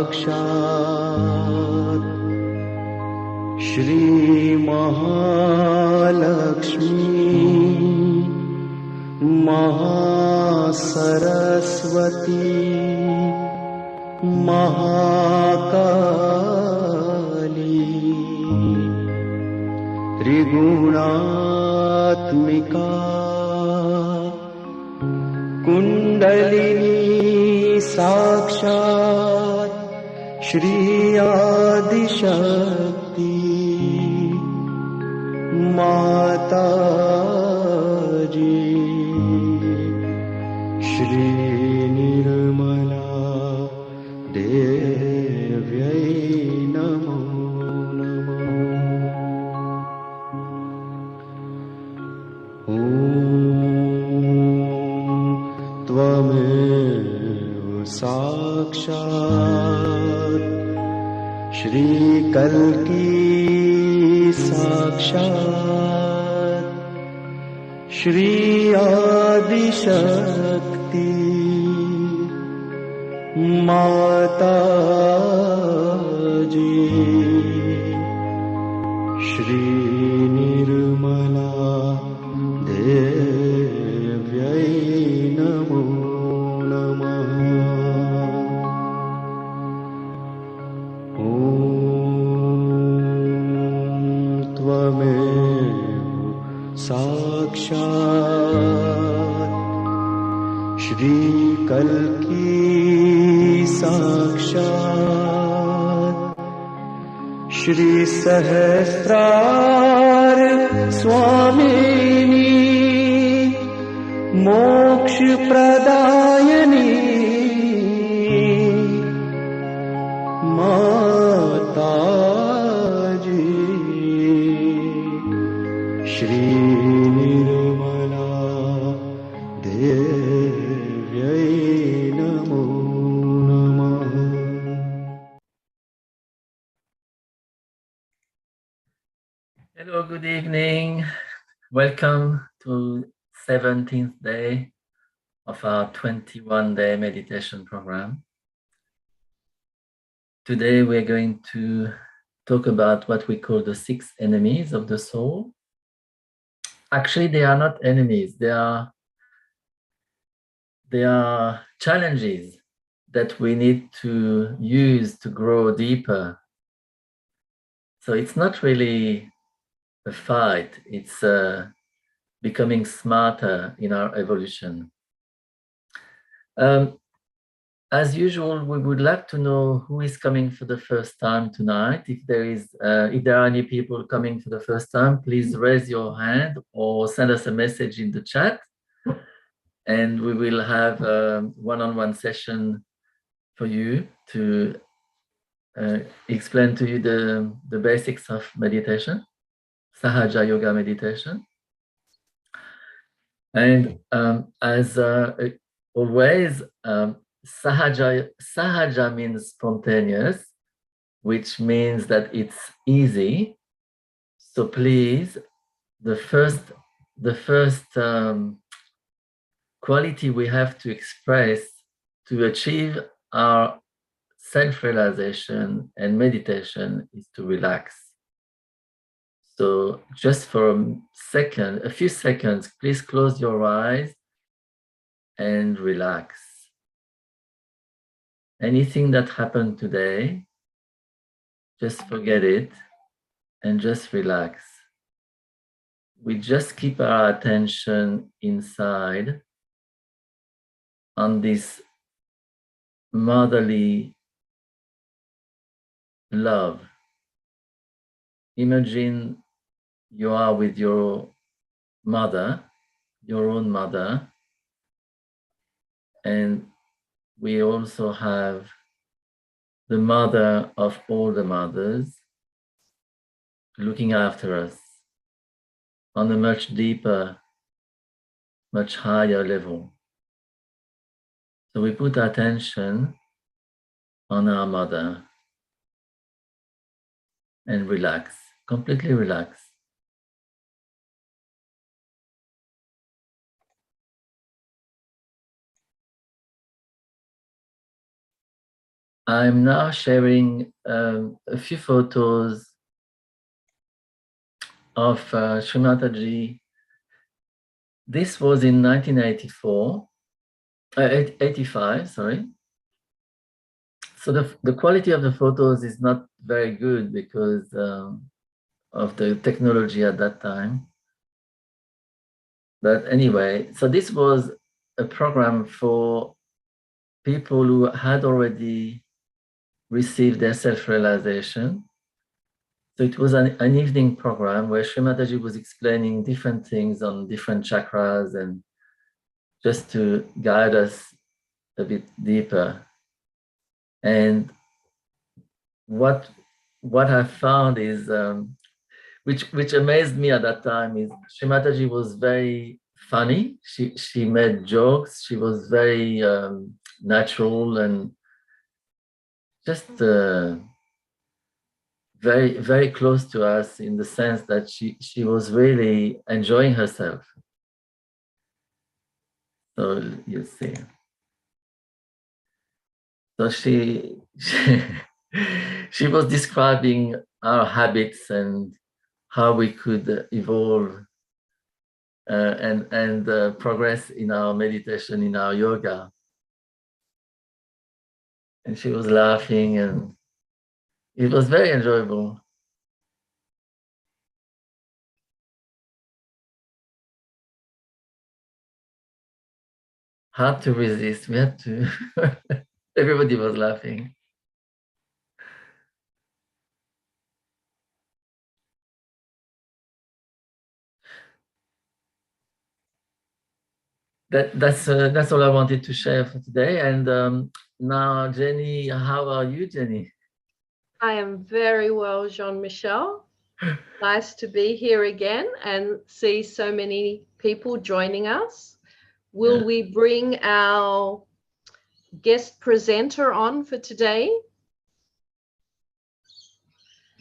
साक्षात् श्री महालक्ष्मी महासरस्वती महाकाली त्रिगुणात्मिका कुंडलिनी साक्षात् श्री आदिशक्ति माताजी श्री निर्मला देव्यै नमो नमः। ॐ त्वमेव साक्षात् श्री कल्की साक्षात् श्री आदिशक्ति माताजी श्री निर्मला देव्यै नमो नमः। ॐ त्वमेव साक्षात् श्री कल्की साक्षात् श्री सहस्रार स्वामिनी मोक्ष प्रदायिनी माताजी श्री निर्मला देव्यै नमो नमः। Hello, good evening. Welcome to 17th day of our 21-day meditation program. Today we're going to talk about what we call the 6 enemies of the soul. Actually, they are not enemies. They are challenges that we need to use to grow deeper. So it's not really a fight, it's becoming smarter in our evolution. As usual, we would like to know who is coming for the first time tonight. If there are any people coming for the first time, please raise your hand or send us a message in the chat, and we will have a one-on-one session for you to explain to you the basics of meditation, Sahaja Yoga meditation. And as always, Sahaja means spontaneous, which means that it's easy. So please, the first quality we have to express to achieve our self-realization and meditation is to relax. So just for a few seconds, please close your eyes and relax. Anything that happened today, just forget it and just relax. We just keep our attention inside on this motherly love. Imagine you are with your mother, your own mother, and we also have the mother of all the mothers looking after us on a much deeper, much higher level. So we put attention on our mother and relax, completely relax. I'm now sharing a few photos of Srimataji. This was in 1984, 85, sorry. So the quality of the photos is not very good because of the technology at that time. But anyway, so this was a program for people who had already received their self-realization. So it was an evening program where Srimataji was explaining different things on different chakras and just to guide us a bit deeper. And what I found is, which amazed me at that time, is Srimataji was very funny. She made jokes. She was very natural and just very, very close to us in the sense that she was really enjoying herself. So you see. So she was describing our habits and how we could evolve and progress in our meditation, in our yoga. And she was laughing, and it was very enjoyable. Hard to resist. We had to. Everybody was laughing. That's all I wanted to share for today. And now, Jenny, how are you, Jenny? I am very well, Jean-Michel. Nice to be here again and see so many people joining us. Will we bring our guest presenter on for today?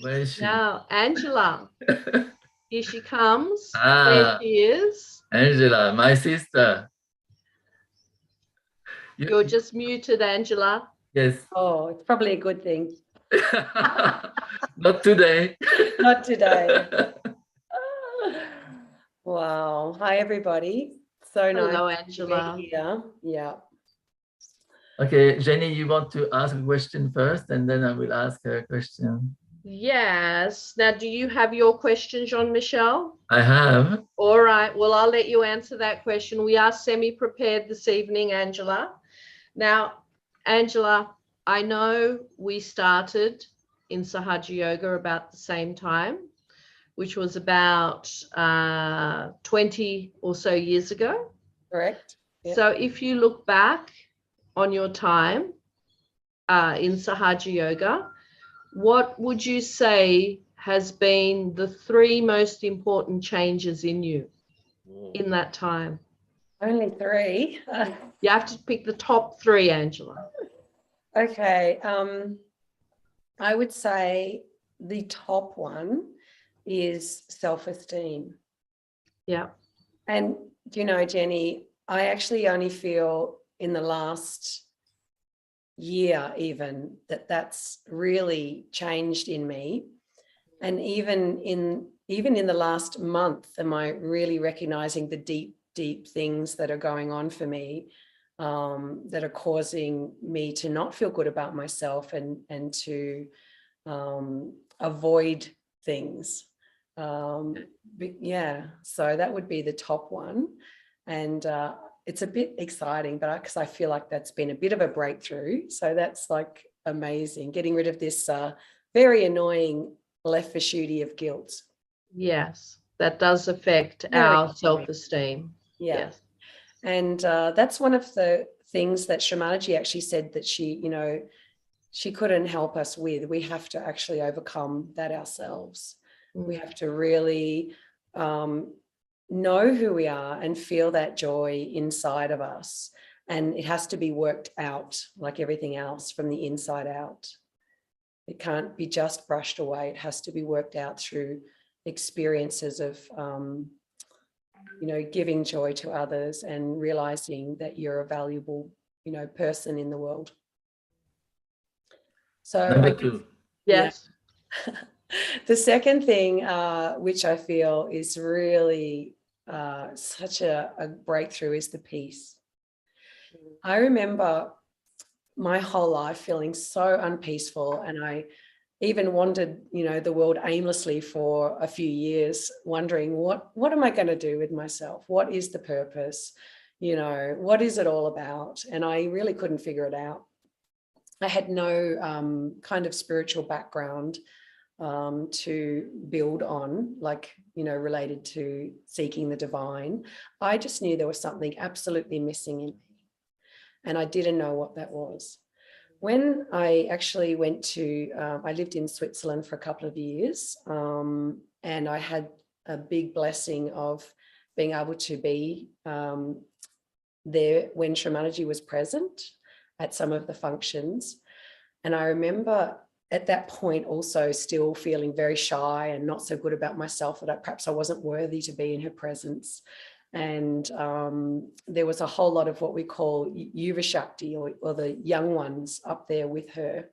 Where is she? Now, Angela. Here she comes. Ah, there she is. Angela, my sister. You're just muted, Angela. Yes. Oh, it's probably a good thing. Not today. Not today. Wow. Hi, everybody. So nice. Hello, Angela. To be here. Yeah. Okay, Jenny, you want to ask a question first, and then I will ask her a question. Yes. Now, do you have your question, Jean-Michel? I have. All right. Well, I'll let you answer that question. We are semi-prepared this evening, Angela. Now, Angela, I know we started in Sahaja Yoga about the same time, which was about 20 or so years ago. Correct. Yep. So if you look back on your time in Sahaja Yoga, what would you say has been the 3 most important changes in you in that time? Only 3. You have to pick the top 3, Angela. Okay. I would say the top one is self-esteem. Yeah. And, you know, Jenny, I actually only feel in the last year even that's really changed in me. And even in the last month, am I really recognizing the deep things that are going on for me, that are causing me to not feel good about myself and to avoid things. Yeah, so that would be the top one. And it's a bit exciting, but because I feel like that's been a bit of a breakthrough. So that's like amazing, getting rid of this very annoying left for shooty of guilt. Yes, that does affect our self-esteem. Yeah. Yes. And that's one of the things that Srimataji actually said that she couldn't help us with. We have to actually overcome that ourselves. We have to really know who we are and feel that joy inside of us. And it has to be worked out like everything else from the inside out. It can't be just brushed away. It has to be worked out through experiences of, giving joy to others and realizing that you're a valuable, person in the world. So Number two. Yes. the second thing, which I feel is really such a breakthrough, is the peace. I remember my whole life feeling so unpeaceful, and I even wandered, the world aimlessly for a few years, wondering what am I going to do with myself? What is the purpose? What is it all about? And I really couldn't figure it out. I had no kind of spiritual background to build on, like, related to seeking the divine. I just knew there was something absolutely missing in me, and I didn't know what that was. When I actually went to, I lived in Switzerland for a couple of years, and I had a big blessing of being able to be there when Shamaji was present at some of the functions. And I remember at that point also still feeling very shy and not so good about myself, that perhaps I wasn't worthy to be in her presence. And there was a whole lot of what we call Yuva Shakti, or the young ones up there with her.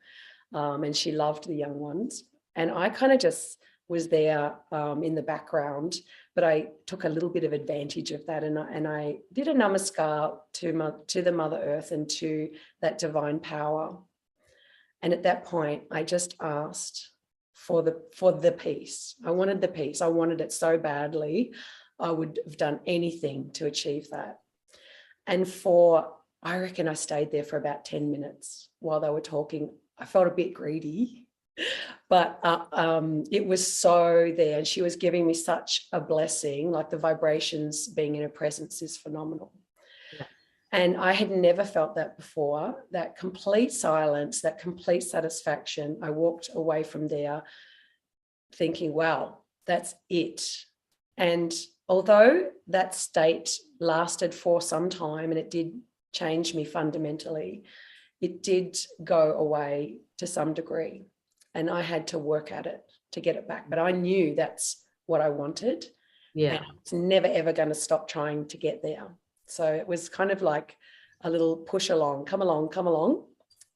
And she loved the young ones. And I kind of just was there in the background, but I took a little bit of advantage of that. And I did a namaskar to the Mother Earth and to that divine power. And at that point, I just asked for the peace. I wanted the peace. I wanted it so badly. I would have done anything to achieve that. And I reckon I stayed there for about 10 minutes while they were talking. I felt a bit greedy, but it was so there. And she was giving me such a blessing, like the vibrations being in her presence is phenomenal. Yeah. And I had never felt that before, that complete silence, that complete satisfaction. I walked away from there thinking, wow, that's it. And although that state lasted for some time and it did change me fundamentally, it did go away to some degree. And I had to work at it to get it back. But I knew that's what I wanted. Yeah. And I was never, ever going to stop trying to get there. So it was kind of like a little push along, come along,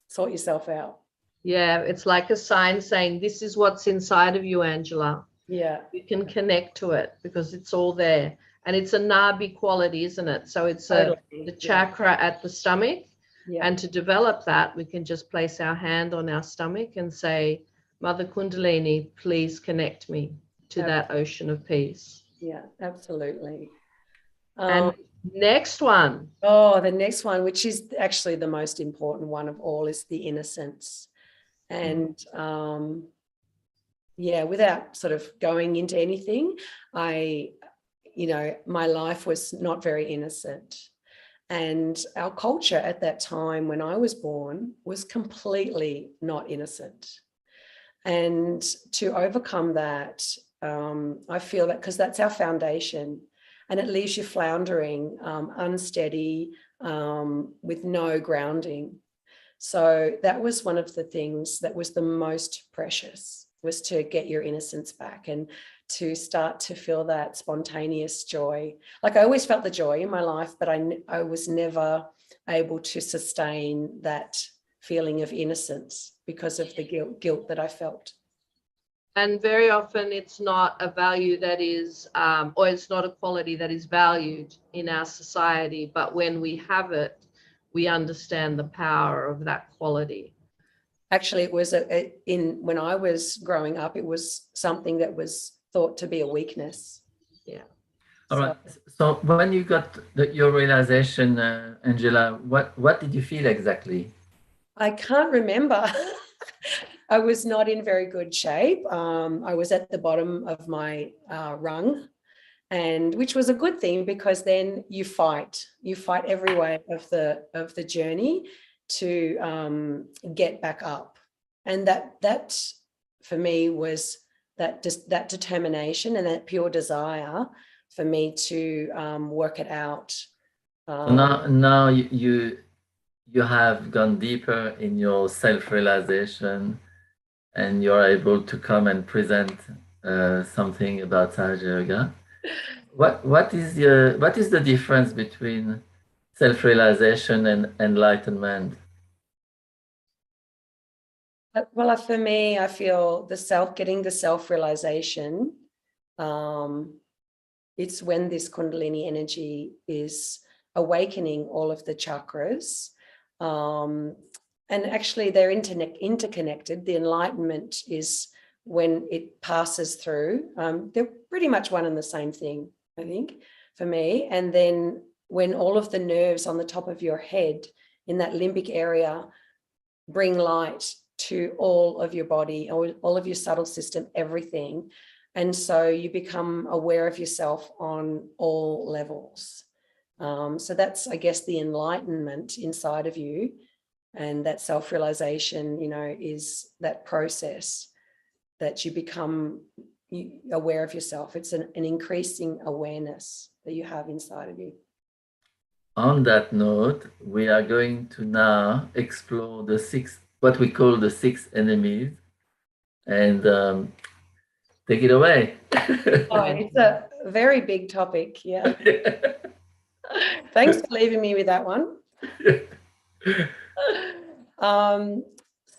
sort yourself out. Yeah, it's like a sign saying, this is what's inside of you, Angela. Yeah. You can connect to it because it's all there. And it's a Nabi quality, isn't it? So it's the chakra at the stomach. Yeah. And to develop that, we can just place our hand on our stomach and say, Mother Kundalini, please connect me to that ocean of peace. Yeah, absolutely. And next one. Oh, the next one, which is actually the most important one of all, is the innocence. And without sort of going into anything, my life was not very innocent. And our culture at that time when I was born was completely not innocent. And to overcome that, I feel that because that's our foundation, and it leaves you floundering, unsteady, with no grounding. So that was one of the things that was the most precious, was to get your innocence back and to start to feel that spontaneous joy. Like I always felt the joy in my life, but I was never able to sustain that feeling of innocence because of the guilt that I felt. And very often it's not a value that is, or it's not a quality that is valued in our society, but when we have it, we understand the power of that quality. Actually, it was when I was growing up, it was something that was thought to be a weakness. Yeah. All right. So when you got your realization, Angela, what did you feel exactly? I can't remember. I was not in very good shape. I was at the bottom of my rung, and which was a good thing, because then you fight every way of the journey to get back up. And that for me was that determination and that pure desire for me to work it out. Now you have gone deeper in your self-realization, and you're able to come and present something about Sahaja Yoga. What is the difference between self-realization and enlightenment? Well, for me, I feel getting the self-realization, it's when this Kundalini energy is awakening all of the chakras. And actually they're interconnected. The enlightenment is when it passes through. They're pretty much one and the same thing, I think, for me. And then when all of the nerves on the top of your head in that limbic area bring light to all of your body, all of your subtle system, everything. And so you become aware of yourself on all levels. So that's, I guess, the enlightenment inside of you. And that self-realization, is that process that you become aware of yourself. It's an increasing awareness that you have inside of you. On that note, we are going to now explore what we call the 6 enemies, and take it away. Oh, and it's a very big topic. Yeah. Thanks for leaving me with that one.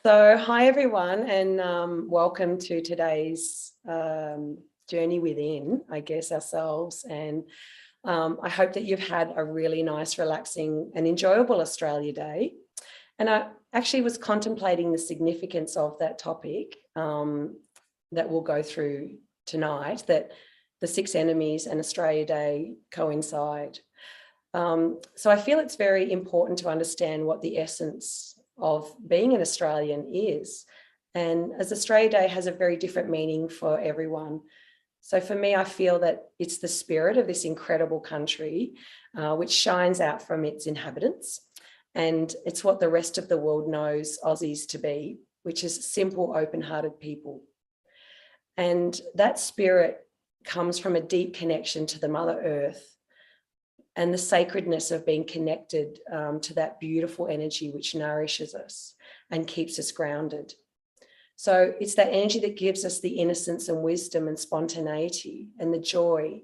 So hi everyone, and welcome to today's journey within, I guess, ourselves. And I hope that you've had a really nice, relaxing and enjoyable Australia Day. And I actually was contemplating the significance of that topic that we'll go through tonight, that the 6 enemies and Australia Day coincide. So I feel it's very important to understand what the essence of being an Australian is. And as Australia Day has a very different meaning for everyone. So for me, I feel that it's the spirit of this incredible country, which shines out from its inhabitants. And it's what the rest of the world knows Aussies to be, which is simple, open-hearted people. And that spirit comes from a deep connection to the Mother Earth and the sacredness of being connected to that beautiful energy which nourishes us and keeps us grounded. So it's that energy that gives us the innocence and wisdom and spontaneity and the joy,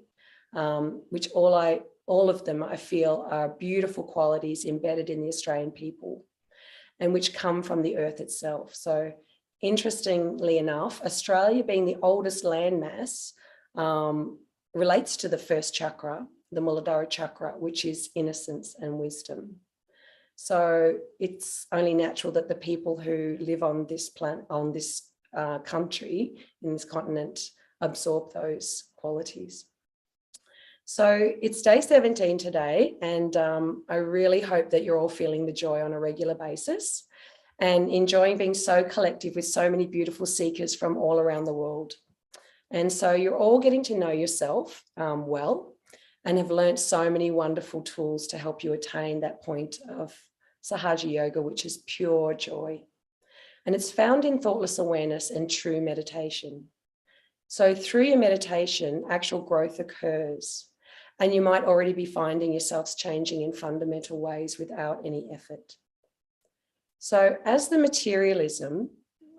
which all of them I feel are beautiful qualities embedded in the Australian people and which come from the earth itself. So interestingly enough, Australia being the oldest landmass relates to the first chakra, the Muladhara chakra, which is innocence and wisdom. So it's only natural that the people who live on this planet, on this country, in this continent, absorb those qualities. So it's day 17 today, and I really hope that you're all feeling the joy on a regular basis and enjoying being so collective with so many beautiful seekers from all around the world. And so you're all getting to know yourself well, and have learned so many wonderful tools to help you attain that point of Sahaja Yoga, which is pure joy. And it's found in thoughtless awareness and true meditation. So through your meditation, actual growth occurs, and you might already be finding yourselves changing in fundamental ways without any effort. So as the materialism,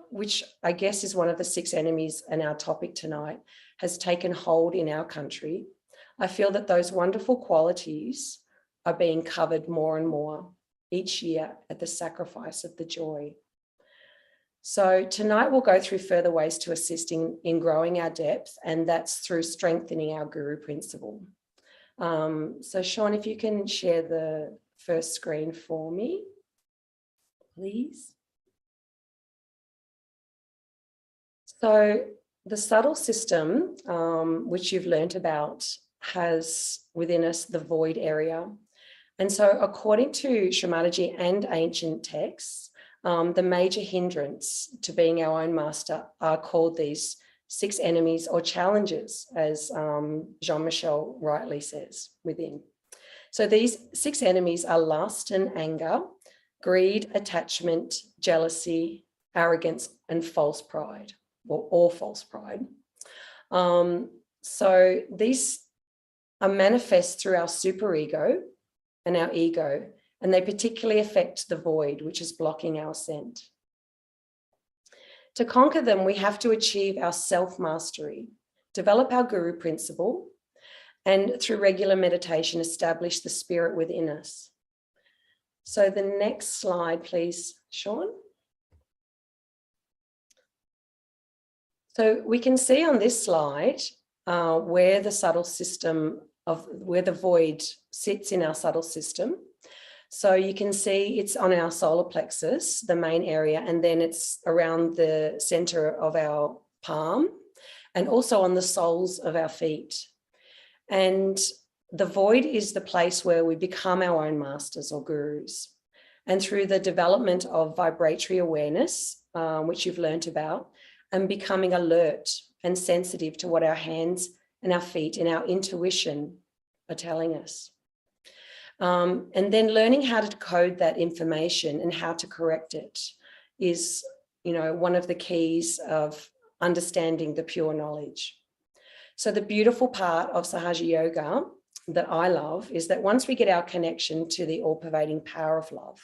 which I guess is one of the 6 enemies in our topic tonight, has taken hold in our country, I feel that those wonderful qualities are being covered more and more each year at the sacrifice of the joy. So tonight we'll go through further ways to assist in growing our depth, and that's through strengthening our guru principle. So Sean, if you can share the first screen for me, please. So the subtle system, which you've learnt about, has within us the void area. And so according to Shamaji and ancient texts, the major hindrance to being our own master are called these 6 enemies or challenges, as Jean-Michel rightly says within. So these 6 enemies are lust and anger, greed, attachment, jealousy, arrogance, and false pride, or false pride. So these are manifest through our superego and our ego, and they particularly affect the void, which is blocking our ascent. To conquer them, we have to achieve our self-mastery, develop our guru principle, and through regular meditation, establish the spirit within us. So the next slide, please, Sean. So we can see on this slide where the subtle system where the void sits in our subtle system. So you can see it's on our solar plexus, the main area, and then it's around the center of our palm and also on the soles of our feet. And the void is the place where we become our own masters or gurus. And through the development of vibratory awareness, which you've learnt about, and becoming alert and sensitive to what our hands and our feet and our intuition are telling us. And then learning how to code that information and how to correct it is, one of the keys of understanding the pure knowledge. So the beautiful part of Sahaja Yoga that I love is that once we get our connection to the all-pervading power of love,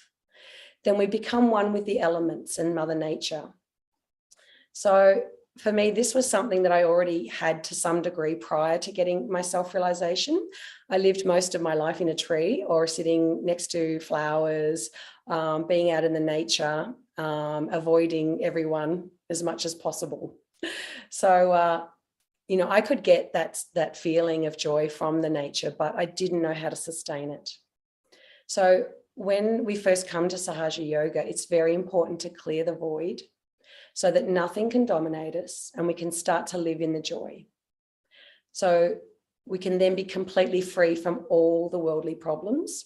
then we become one with the elements and Mother Nature. So for me, this was something that I already had to some degree prior to getting my self-realization. I lived most of my life in a tree or sitting next to flowers, being out in the nature, avoiding everyone as much as possible. So, I could get that feeling of joy from the nature, but I didn't know how to sustain it. So when we first come to Sahaja Yoga, it's very important to clear the void so that nothing can dominate us and we can start to live in the joy. So we can then be completely free from all the worldly problems.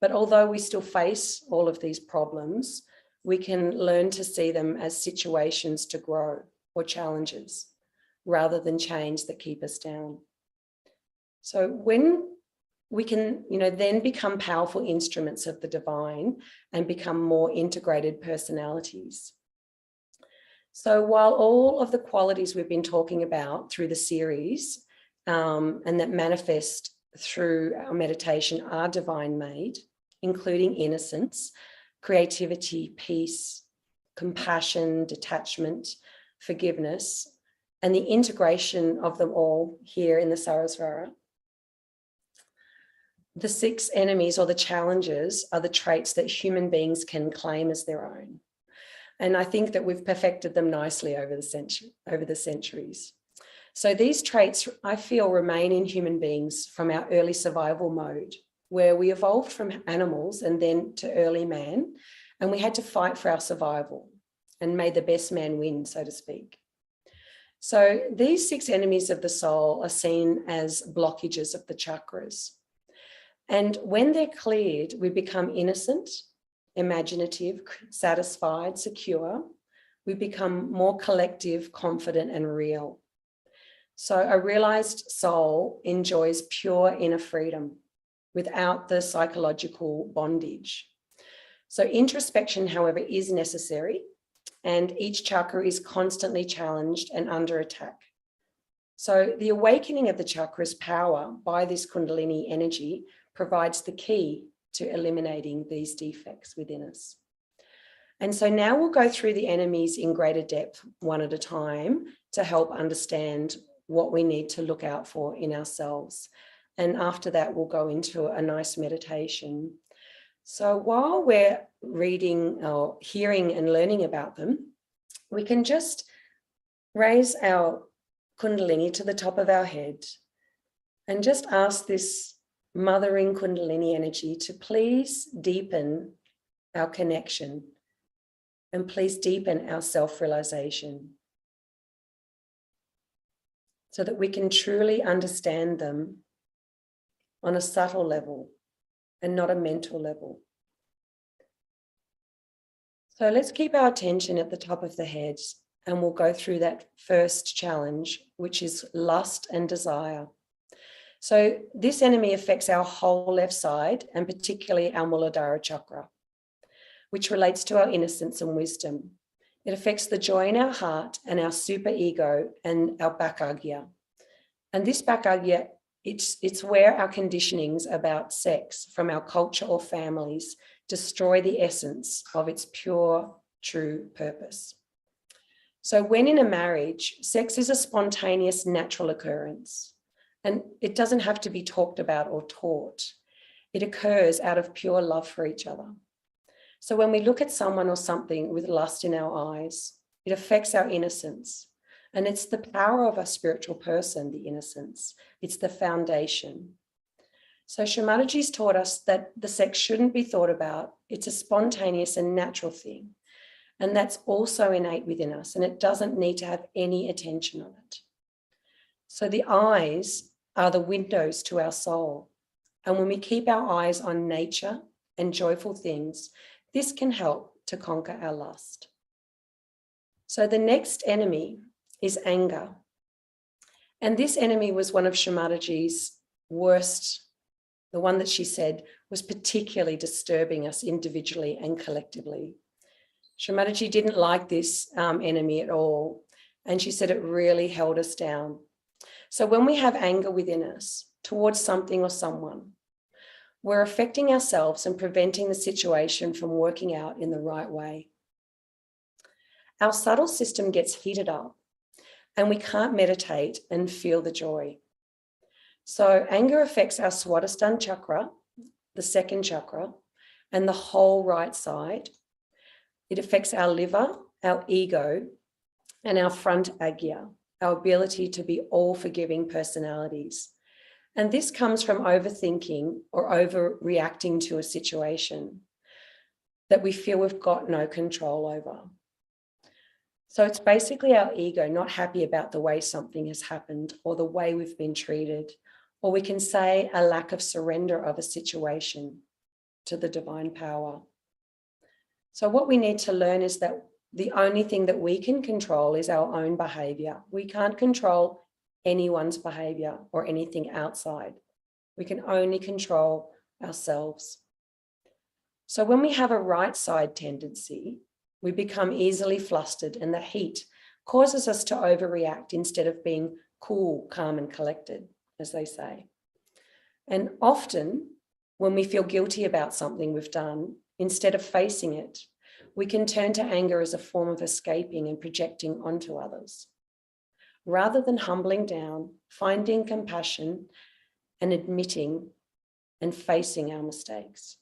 But although we still face all of these problems, we can learn to see them as situations to grow or challenges rather than chains that keep us down. So when we can, then become powerful instruments of the divine and become more integrated personalities. So while all of the qualities we've been talking about through the series and that manifest through our meditation are divine made, including innocence, creativity, peace, compassion, detachment, forgiveness, and the integration of them all here in the Sarasvara. The 6 enemies or the challenges are the traits that human beings can claim as their own. And I think that we've perfected them nicely over the centuries. So these traits, I feel, remain in human beings from our early survival mode, where we evolved from animals and then to early man, and we had to fight for our survival and made the best man win, so to speak. So these 6 enemies of the soul are seen as blockages of the chakras. And when they're cleared, we become innocent, imaginative, satisfied, secure. We become more collective, confident, and real. So a realized soul enjoys pure inner freedom without the psychological bondage. So introspection, however, is necessary, and each chakra is constantly challenged and under attack. So the awakening of the chakra's power by this Kundalini energy provides the key to eliminating these defects within us. And so now we'll go through the enemies in greater depth one at a time to help understand what we need to look out for in ourselves. And after that, we'll go into a nice meditation. So while we're reading or hearing and learning about them, we can just raise our Kundalini to the top of our head and just ask this mothering Kundalini energy to please deepen our connection and please deepen our self-realization so that we can truly understand them on a subtle level and not a mental level. So let's keep our attention at the top of the head and we'll go through that first challenge, which is lust and desire. So this enemy affects our whole left side and particularly our Muladhara chakra, which relates to our innocence and wisdom. It affects the joy in our heart and our superego and our Bhakagya. And this Bhakagya, it's where our conditionings about sex from our culture or families destroy the essence of its pure, true purpose. So when in a marriage, sex is a spontaneous, natural occurrence. And it doesn't have to be talked about or taught. It occurs out of pure love for each other. So when we look at someone or something with lust in our eyes, it affects our innocence And it's the power of a spiritual person, the innocence. It's the foundation. So Shamaji's taught us that the sex shouldn't be thought about. It's a spontaneous and natural thing. And that's also innate within us, and it doesn't need to have any attention on it. So the eyes are the windows to our soul. And when we keep our eyes on nature and joyful things, this can help to conquer our lust. So the next enemy is anger. And this enemy was one of Shamaji's worst, the one that she said was particularly disturbing us individually and collectively. Shamaji didn't like this enemy at all. And she said it really held us down. So when we have anger within us towards something or someone, we're affecting ourselves and preventing the situation from working out in the right way. Our subtle system gets heated up and we can't meditate and feel the joy. So anger affects our Swadhisthana chakra, the second chakra, and the whole right side. It affects our liver, our ego, and our front agya, our ability to be all-forgiving personalities. And this comes from overthinking or overreacting to a situation that we feel we've got no control over. So it's basically our ego not happy about the way something has happened or the way we've been treated, or we can say a lack of surrender of a situation to the divine power. So what we need to learn is that the only thing that we can control is our own behavior. We can't control anyone's behavior or anything outside. We can only control ourselves. So when we have a right side tendency, we become easily flustered, and the heat causes us to overreact instead of being cool, calm, and collected, as they say. And often when we feel guilty about something we've done, instead of facing it, we can turn to anger as a form of escaping and projecting onto others. Rather than humbling down, finding compassion and admitting and facing our mistakes.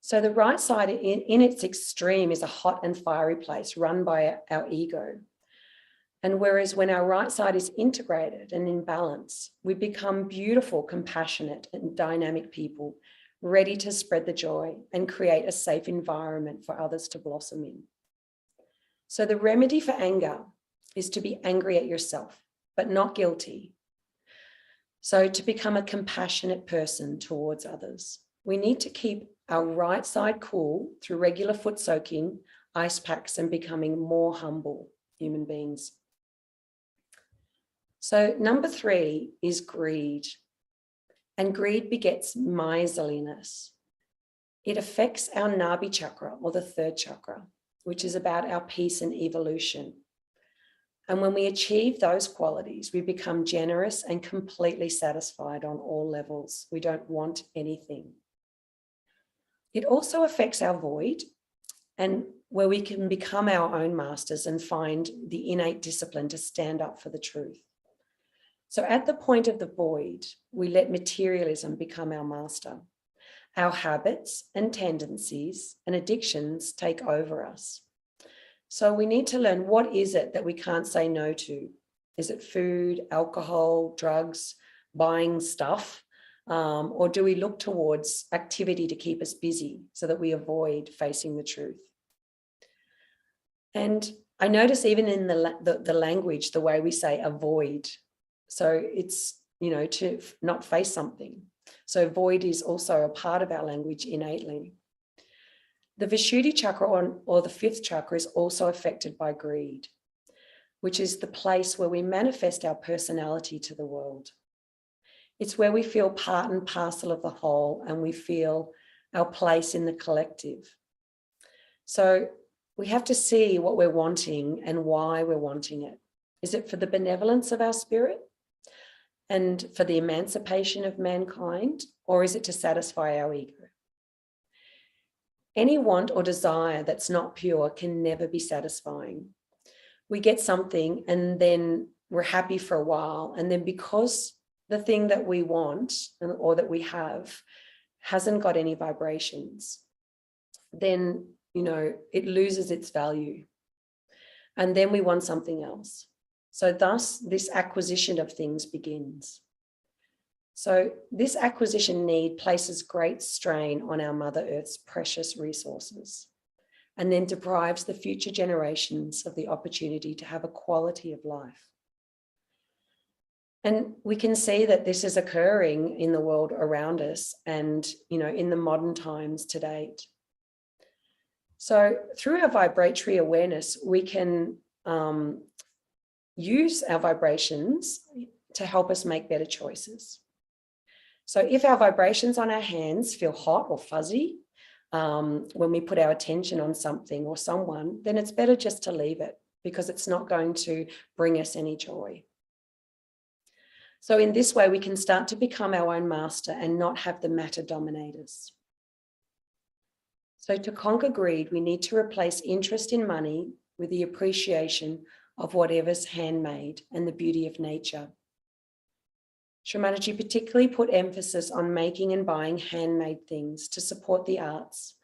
So the right side in its extreme is a hot and fiery place run by our ego. And whereas when our right side is integrated and in balance, we become beautiful, compassionate and dynamic people, ready to spread the joy and create a safe environment for others to blossom in. So the remedy for anger is to be angry at yourself, but not guilty. So to become a compassionate person towards others, we need to keep our right side cool through regular foot soaking, ice packs, and becoming more humble human beings. So number 3 is greed. And greed begets miserliness. It affects our Nabi Chakra, or the third chakra, which is about our peace and evolution. And when we achieve those qualities, we become generous and completely satisfied on all levels. We don't want anything. It also affects our void, and where we can become our own masters and find the innate discipline to stand up for the truth. So at the point of the void, we let materialism become our master. Our habits and tendencies and addictions take over us. So we need to learn, what is it that we can't say no to? Is it food, alcohol, drugs, buying stuff? Or do we look towards activity to keep us busy so that we avoid facing the truth? And I notice even in the language, the way we say avoid. So it's, to not face something. So void is also a part of our language innately. The Vishuddhi chakra, or the 5th chakra, is also affected by greed, which is the place where we manifest our personality to the world. It's where we feel part and parcel of the whole, and we feel our place in the collective. So we have to see what we're wanting and why we're wanting it. Is it for the benevolence of our spirit and for the emancipation of mankind, or is it to satisfy our ego? Any want or desire that's not pure can never be satisfying. We get something and then we're happy for a while, and then because the thing that we want or that we have hasn't got any vibrations, then, it loses its value. And then we want something else. So thus, this acquisition of things begins. So this acquisition need places great strain on our Mother Earth's precious resources, and then deprives the future generations of the opportunity to have a quality of life. And we can see that this is occurring in the world around us and, in the modern times to date. So through our vibratory awareness, we can use our vibrations to help us make better choices. So if our vibrations on our hands feel hot or fuzzy, when we put our attention on something or someone, then it's better just to leave it, because it's not going to bring us any joy. So in this way, we can start to become our own master and not have the matter dominate us. So to conquer greed, we need to replace interest in money with the appreciation of whatever's handmade and the beauty of nature. Shamaji particularly put emphasis on making and buying handmade things to support the arts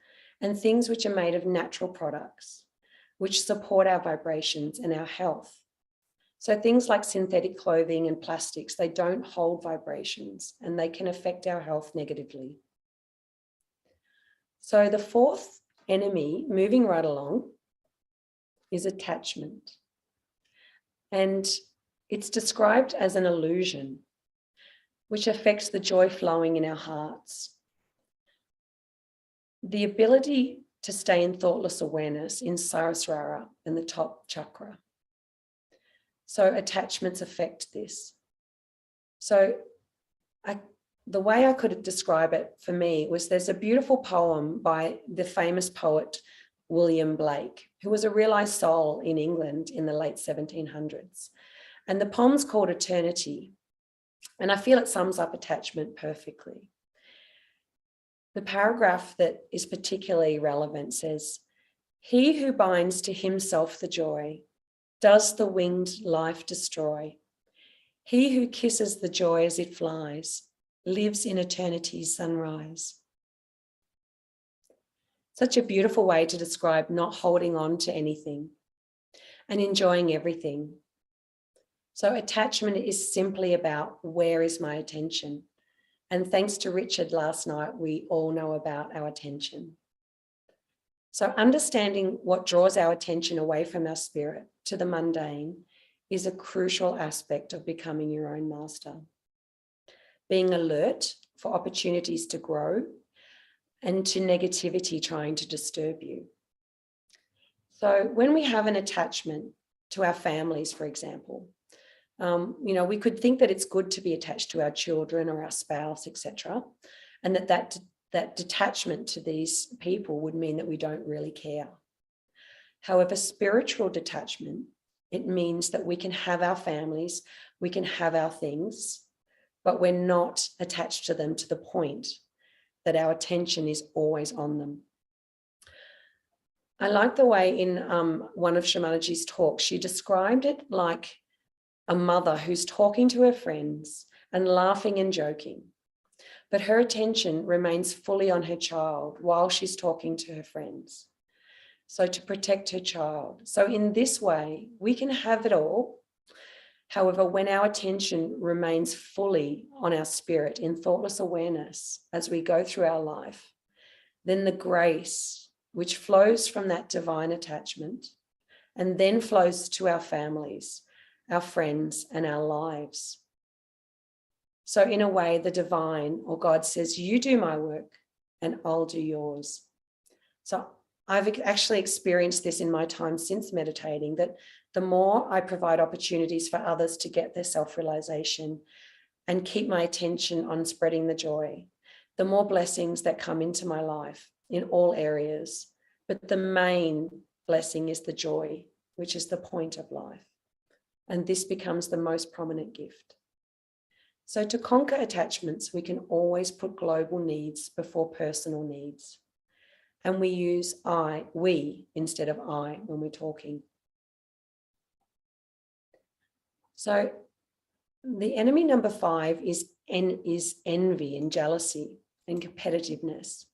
and things which are made of natural products, which support our vibrations and our health. So things like synthetic clothing and plastics, they don't hold vibrations and they can affect our health negatively. So the fourth enemy, moving right along, is attachment. And it's described as an illusion, which affects the joy flowing in our hearts. The ability to stay in thoughtless awareness in Sahasrara and the top chakra. So attachments affect this. So the way I could describe it for me was, there's a beautiful poem by the famous poet William Blake, who was a realized soul in England in the late 1700s. And the poem's called Eternity. And I feel it sums up attachment perfectly. The paragraph that is particularly relevant says, "He who binds to himself the joy, does the winged life destroy. He who kisses the joy as it flies, lives in eternity's sunrise." Such a beautiful way to describe not holding on to anything and enjoying everything. So attachment is simply about, where is my attention? And thanks to Richard last night, we all know about our attention. So understanding what draws our attention away from our spirit to the mundane is a crucial aspect of becoming your own master. Being alert for opportunities to grow and to negativity trying to disturb you. So when we have an attachment to our families, for example, we could think that it's good to be attached to our children or our spouse, etc., and that detachment to these people would mean that we don't really care. However, spiritual detachment, it means that we can have our families, we can have our things, but we're not attached to them to the point that our attention is always on them. I like the way in one of Shamaji's talks, she described it like a mother who's talking to her friends and laughing and joking, but her attention remains fully on her child while she's talking to her friends. So to protect her child. So in this way, we can have it all. However, when our attention remains fully on our spirit in thoughtless awareness as we go through our life, then the grace which flows from that divine attachment and then flows to our families, our friends, and our lives. So in a way, the divine or God says, you do my work and I'll do yours. So I've actually experienced this in my time since meditating, that the more I provide opportunities for others to get their self-realization and keep my attention on spreading the joy, the more blessings that come into my life in all areas. But the main blessing is the joy, which is the point of life. And this becomes the most prominent gift. So to conquer attachments, we can always put global needs before personal needs. And we use we instead of I when we're talking. So the enemy number 5 is envy and jealousy and competitiveness.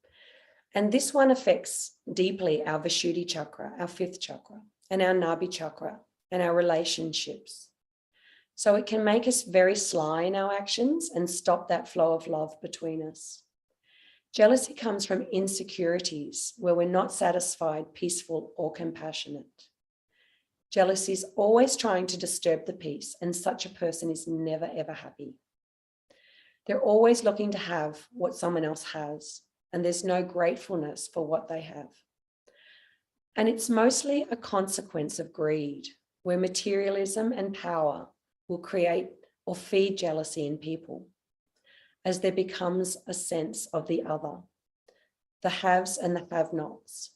And this one affects deeply our Vishuddhi chakra, our 5th chakra, and our Nabi chakra, and our relationships, So it can make us very sly in our actions and stop that flow of love between us. Jealousy comes from insecurities where we're not satisfied, peaceful, or compassionate. Jealousy is always trying to disturb the peace, and such a person is never, ever happy. They're always looking to have what someone else has, and there's no gratefulness for what they have. And it's mostly a consequence of greed, where materialism and power will create or feed jealousy in people, as there becomes a sense of the other, the haves and the have-nots.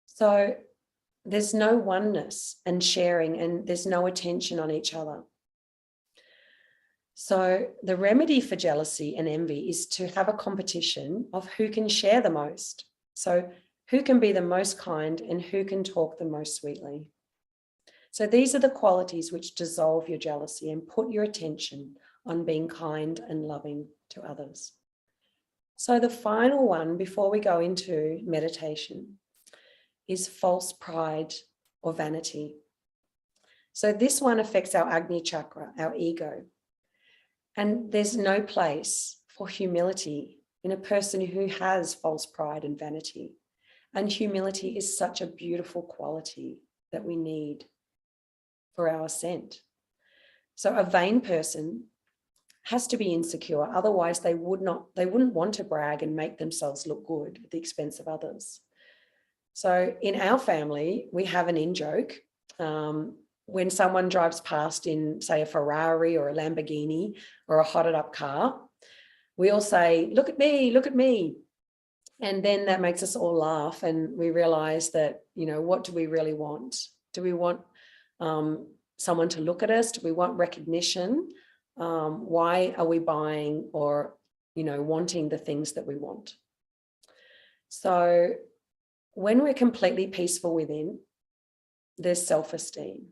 So there's no oneness and sharing, and there's no attention on each other. So the remedy for jealousy and envy is to have a competition of who can share the most. So who can be the most kind and who can talk the most sweetly. So these are the qualities which dissolve your jealousy and put your attention on being kind and loving to others. So the final one before we go into meditation is false pride or vanity. So this one affects our Agni Chakra, our ego. And there's no place for humility in a person who has false pride and vanity. And humility is such a beautiful quality that we need for our ascent. So a vain person has to be insecure, otherwise they wouldn't want to brag and make themselves look good at the expense of others. So in our family, we have an in-joke. When someone drives past in, say, a Ferrari or a Lamborghini or a hotted up car, we all say, look at me, look at me. And then that makes us all laugh, and we realize that, what do we really want? Do we want someone to look at us? Do we want recognition? Why are we buying or, wanting the things that we want? So when we're completely peaceful within, there's self-esteem.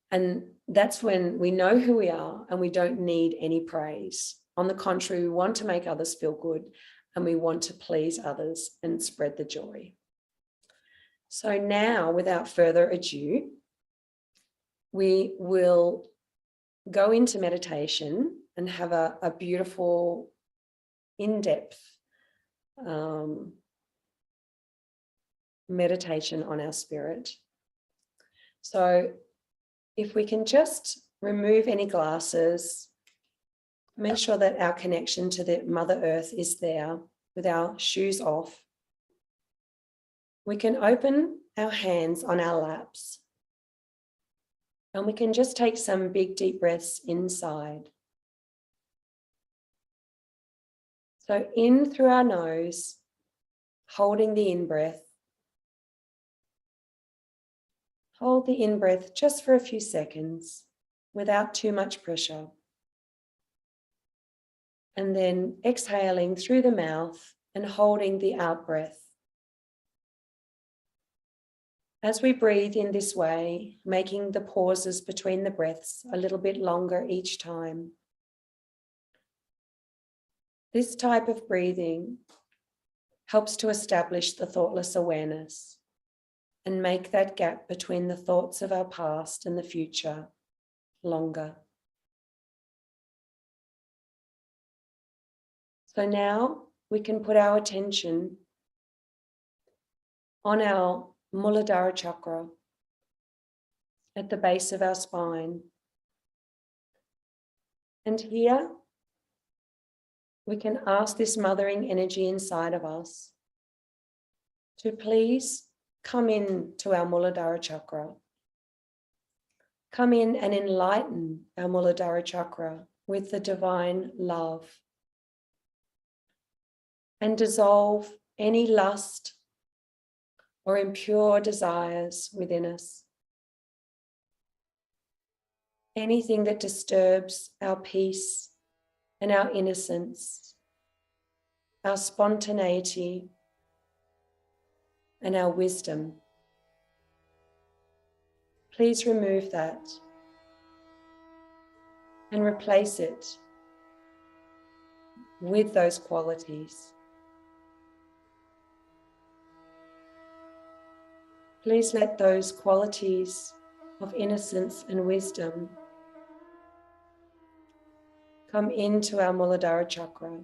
And that's when we know who we are and we don't need any praise. On the contrary, we want to make others feel good and we want to please others and spread the joy. So now, without further ado, we will go into meditation and have a beautiful, in-depth meditation on our spirit. So if we can just remove any glasses, make sure that our connection to the Mother Earth is there with our shoes off. We can open our hands on our laps and we can just take some big deep breaths inside. So in through our nose, holding the in-breath. Hold the in-breath just for a few seconds without too much pressure. And then exhaling through the mouth and holding the out-breath. As we breathe in this way, making the pauses between the breaths a little bit longer each time. This type of breathing helps to establish the thoughtless awareness and make that gap between the thoughts of our past and the future longer. So now we can put our attention on our Muladhara Chakra at the base of our spine. And here we can ask this mothering energy inside of us to please come in to our Muladhara Chakra. Come in and enlighten our Muladhara Chakra with the divine love. And dissolve any lust or impure desires within us. Anything that disturbs our peace and our innocence, our spontaneity, and our wisdom. Please remove that and replace it with those qualities. Please let those qualities of innocence and wisdom come into our Muladhara chakra,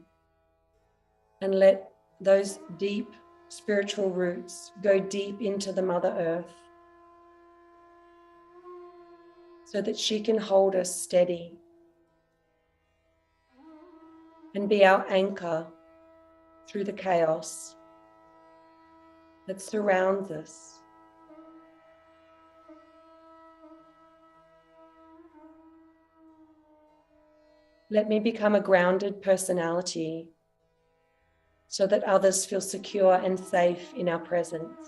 and let those deep spiritual roots go deep into the Mother Earth so that she can hold us steady and be our anchor through the chaos that surrounds us. Let me become a grounded personality so that others feel secure and safe in our presence.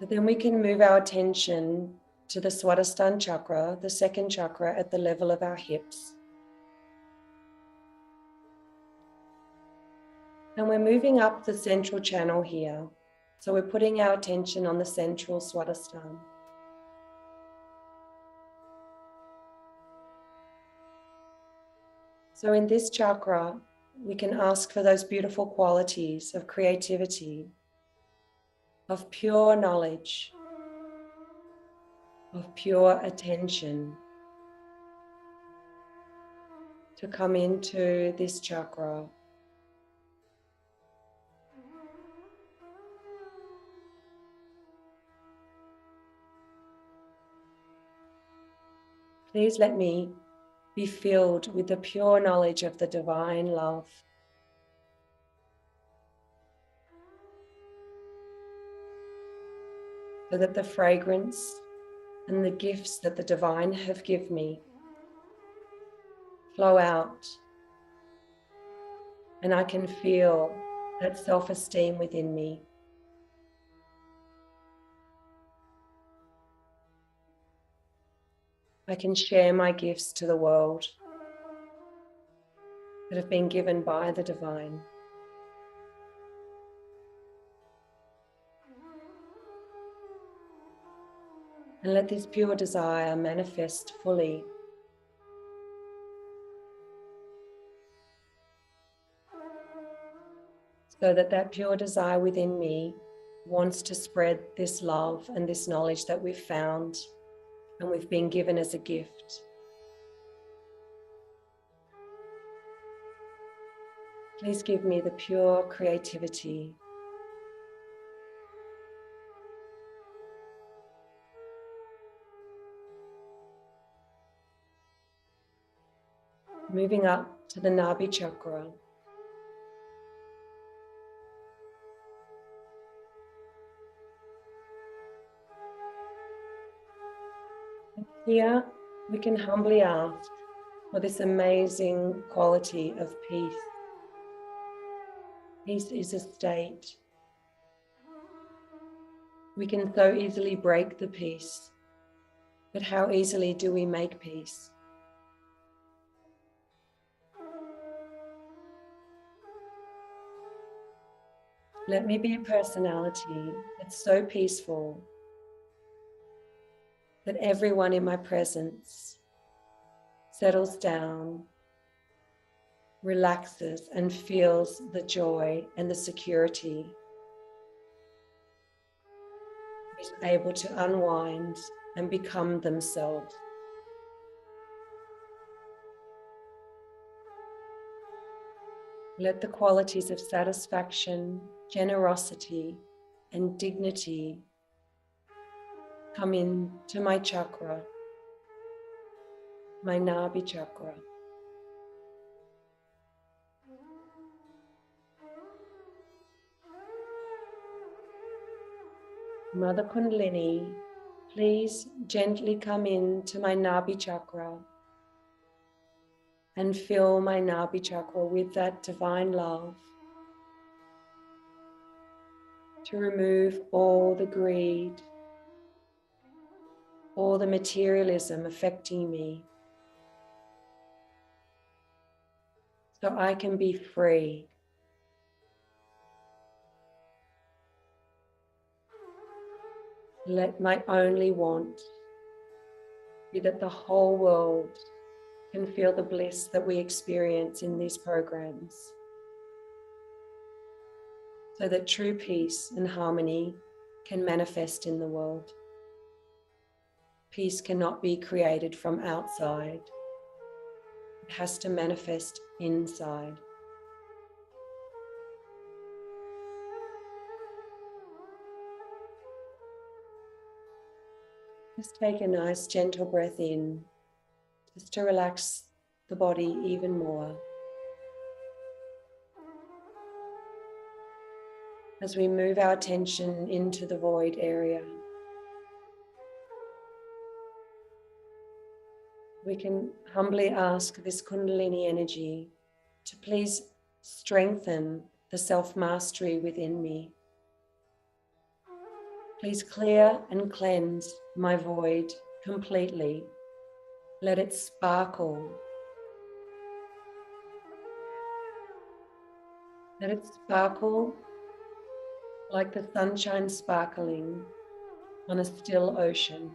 So then we can move our attention to the Swadhisthana chakra, the second chakra at the level of our hips. And we're moving up the central channel here. So we're putting our attention on the central Swadhisthana. So in this chakra, we can ask for those beautiful qualities of creativity, of pure knowledge, of pure attention to come into this chakra. Please let me be filled with the pure knowledge of the divine love. So that the fragrance and the gifts that the divine have given me flow out, and I can feel that self-esteem within me. I can share my gifts to the world that have been given by the divine. And let this pure desire manifest fully. So that that pure desire within me wants to spread this love and this knowledge that we've found and we've been given as a gift. Please give me the pure creativity. Moving up to the Nabi Chakra. And here we can humbly ask for this amazing quality of peace. Peace is a state. We can so easily break the peace, but how easily do we make peace? Let me be a personality that's so peaceful that everyone in my presence settles down, relaxes, and feels the joy and the security. Is able to unwind and become themselves. Let the qualities of satisfaction, generosity, and dignity come into my chakra, my Nabi Chakra. Mother Kundalini, please gently come into my Nabi Chakra and fill my Nabi Chakra with that divine love to remove all the greed, all the materialism affecting me, so I can be free. Let my only want be that the whole world can feel the bliss that we experience in these programs, so that true peace and harmony can manifest in the world. Peace cannot be created from outside. It has to manifest inside. Just take a nice gentle breath in, just to relax the body even more. As we move our attention into the void area, we can humbly ask this Kundalini energy to please strengthen the self-mastery within me. Please clear and cleanse my void completely. Let it sparkle. Let it sparkle like the sunshine sparkling on a still ocean.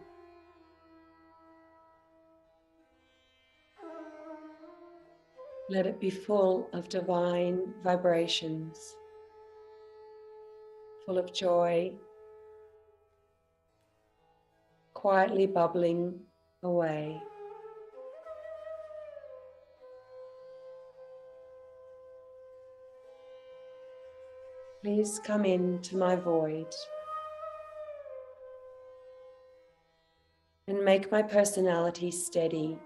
Let it be full of divine vibrations, full of joy, quietly bubbling away. Please come into my void and make my personality steady,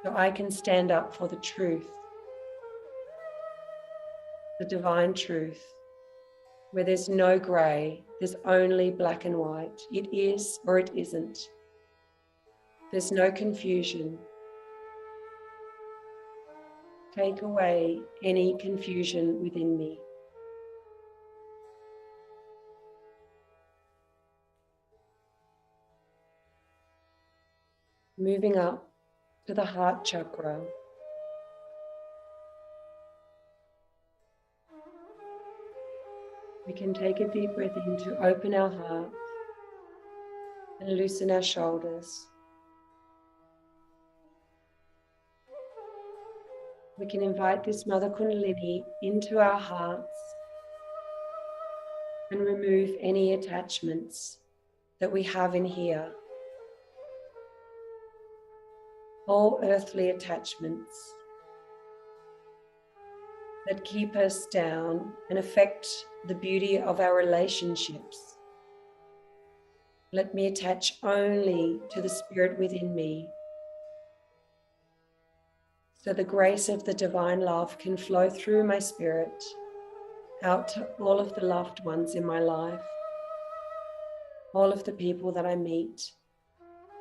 so I can stand up for the truth, the divine truth, where there's no grey, there's only black and white. It is or it isn't. There's no confusion. Take away any confusion within me. Moving up to the heart chakra. We can take a deep breath in to open our heart and loosen our shoulders. We can invite this Mother Kundalini into our hearts and remove any attachments that we have in here. All earthly attachments that keep us down and affect the beauty of our relationships. Let me attach only to the spirit within me, so the grace of the divine love can flow through my spirit out to all of the loved ones in my life, all of the people that I meet,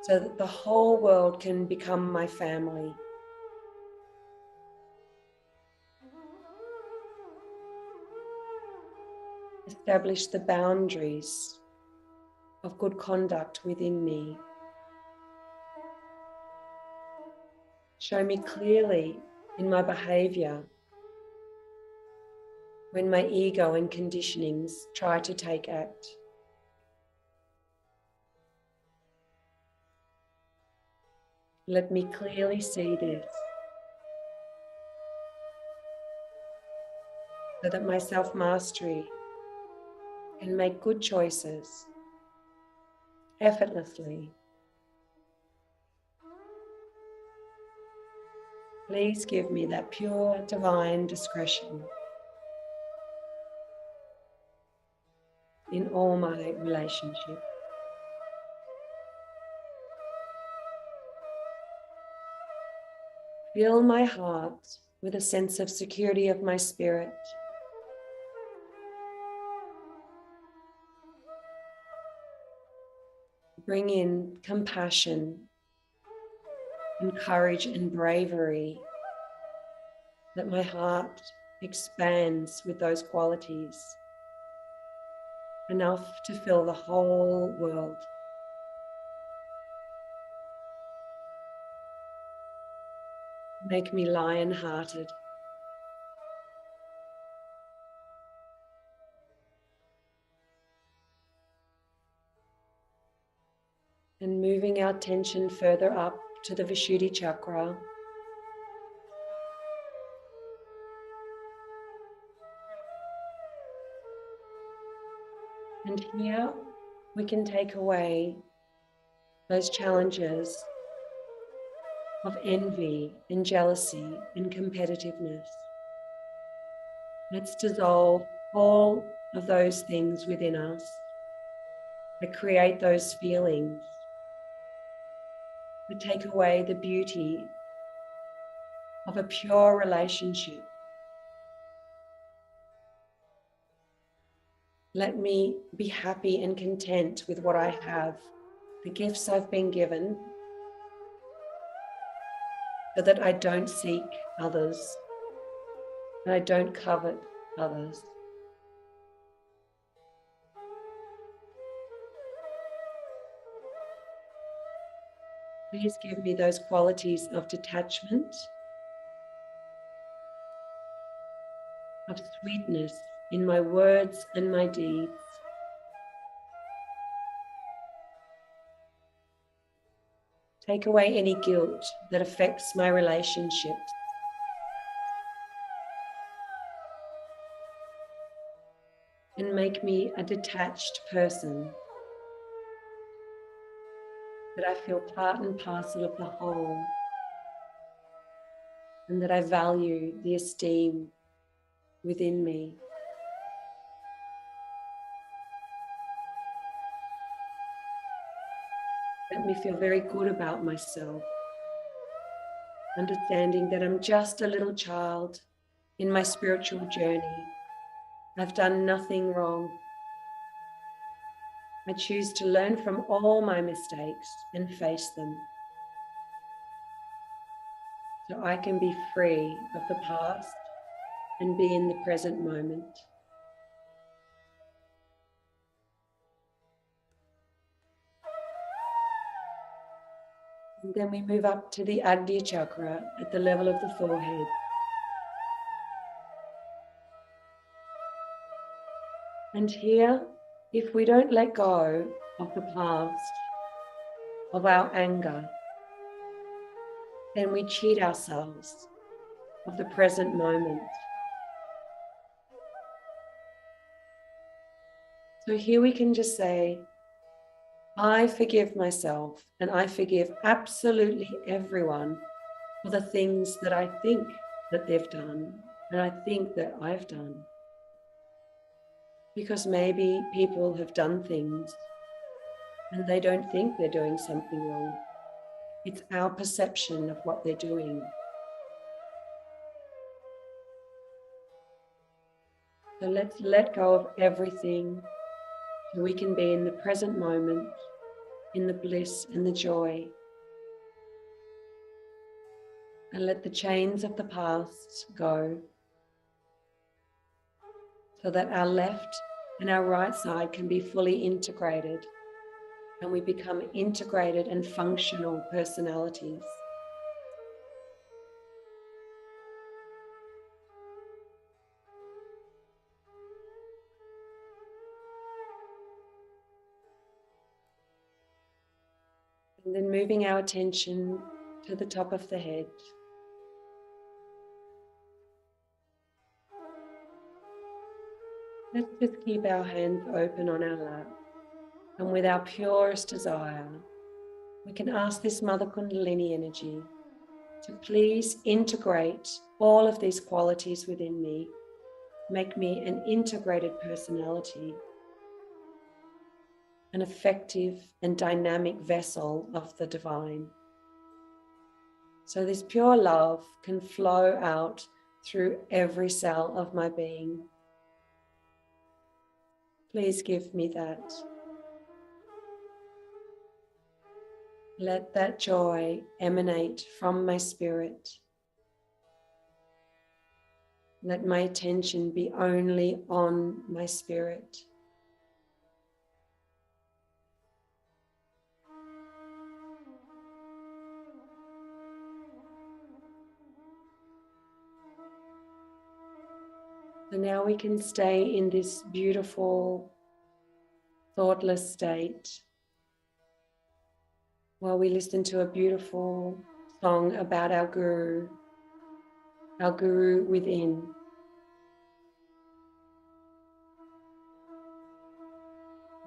so that the whole world can become my family. Establish the boundaries of good conduct within me. Show me clearly in my behavior when my ego and conditionings try to take act. Let me clearly see this, so that my self-mastery can make good choices effortlessly. Please give me that pure divine discretion in all my relationships. Fill my heart with a sense of security of my spirit. Bring in compassion and courage and bravery, that my heart expands with those qualities, enough to fill the whole world. Make me lion-hearted. And moving our attention further up to the Vishuddhi chakra. And here we can take away those challenges of envy and jealousy and competitiveness. Let's dissolve all of those things within us that create those feelings, that take away the beauty of a pure relationship. Let me be happy and content with what I have, the gifts I've been given, so that I don't seek others, and I don't covet others. Please give me those qualities of detachment, of sweetness in my words and my deeds. Take away any guilt that affects my relationships. And make me a detached person, that I feel part and parcel of the whole, and that I value the esteem within me. Let me feel very good about myself, understanding that I'm just a little child in my spiritual journey. I've done nothing wrong. I choose to learn from all my mistakes and face them, so I can be free of the past and be in the present moment. And then we move up to the Adva Chakra at the level of the forehead. And here, if we don't let go of the past, of our anger, then we cheat ourselves of the present moment. So here we can just say, I forgive myself and I forgive absolutely everyone for the things that I think that they've done and I think that I've done. Because maybe people have done things and they don't think they're doing something wrong. It's our perception of what they're doing. So let's let go of everything so we can be in the present moment, in the bliss and the joy. And let the chains of the past go, so that our left and our right side can be fully integrated, and we become integrated and functional personalities. And then moving our attention to the top of the head. Let's just keep our hands open on our lap, and with our purest desire, we can ask this Mother Kundalini energy to please integrate all of these qualities within me, make me an integrated personality, an effective and dynamic vessel of the divine. So this pure love can flow out through every cell of my being. Please give me that. Let that joy emanate from my spirit. Let my attention be only on my spirit. So now we can stay in this beautiful, thoughtless state, while we listen to a beautiful song about our Guru within.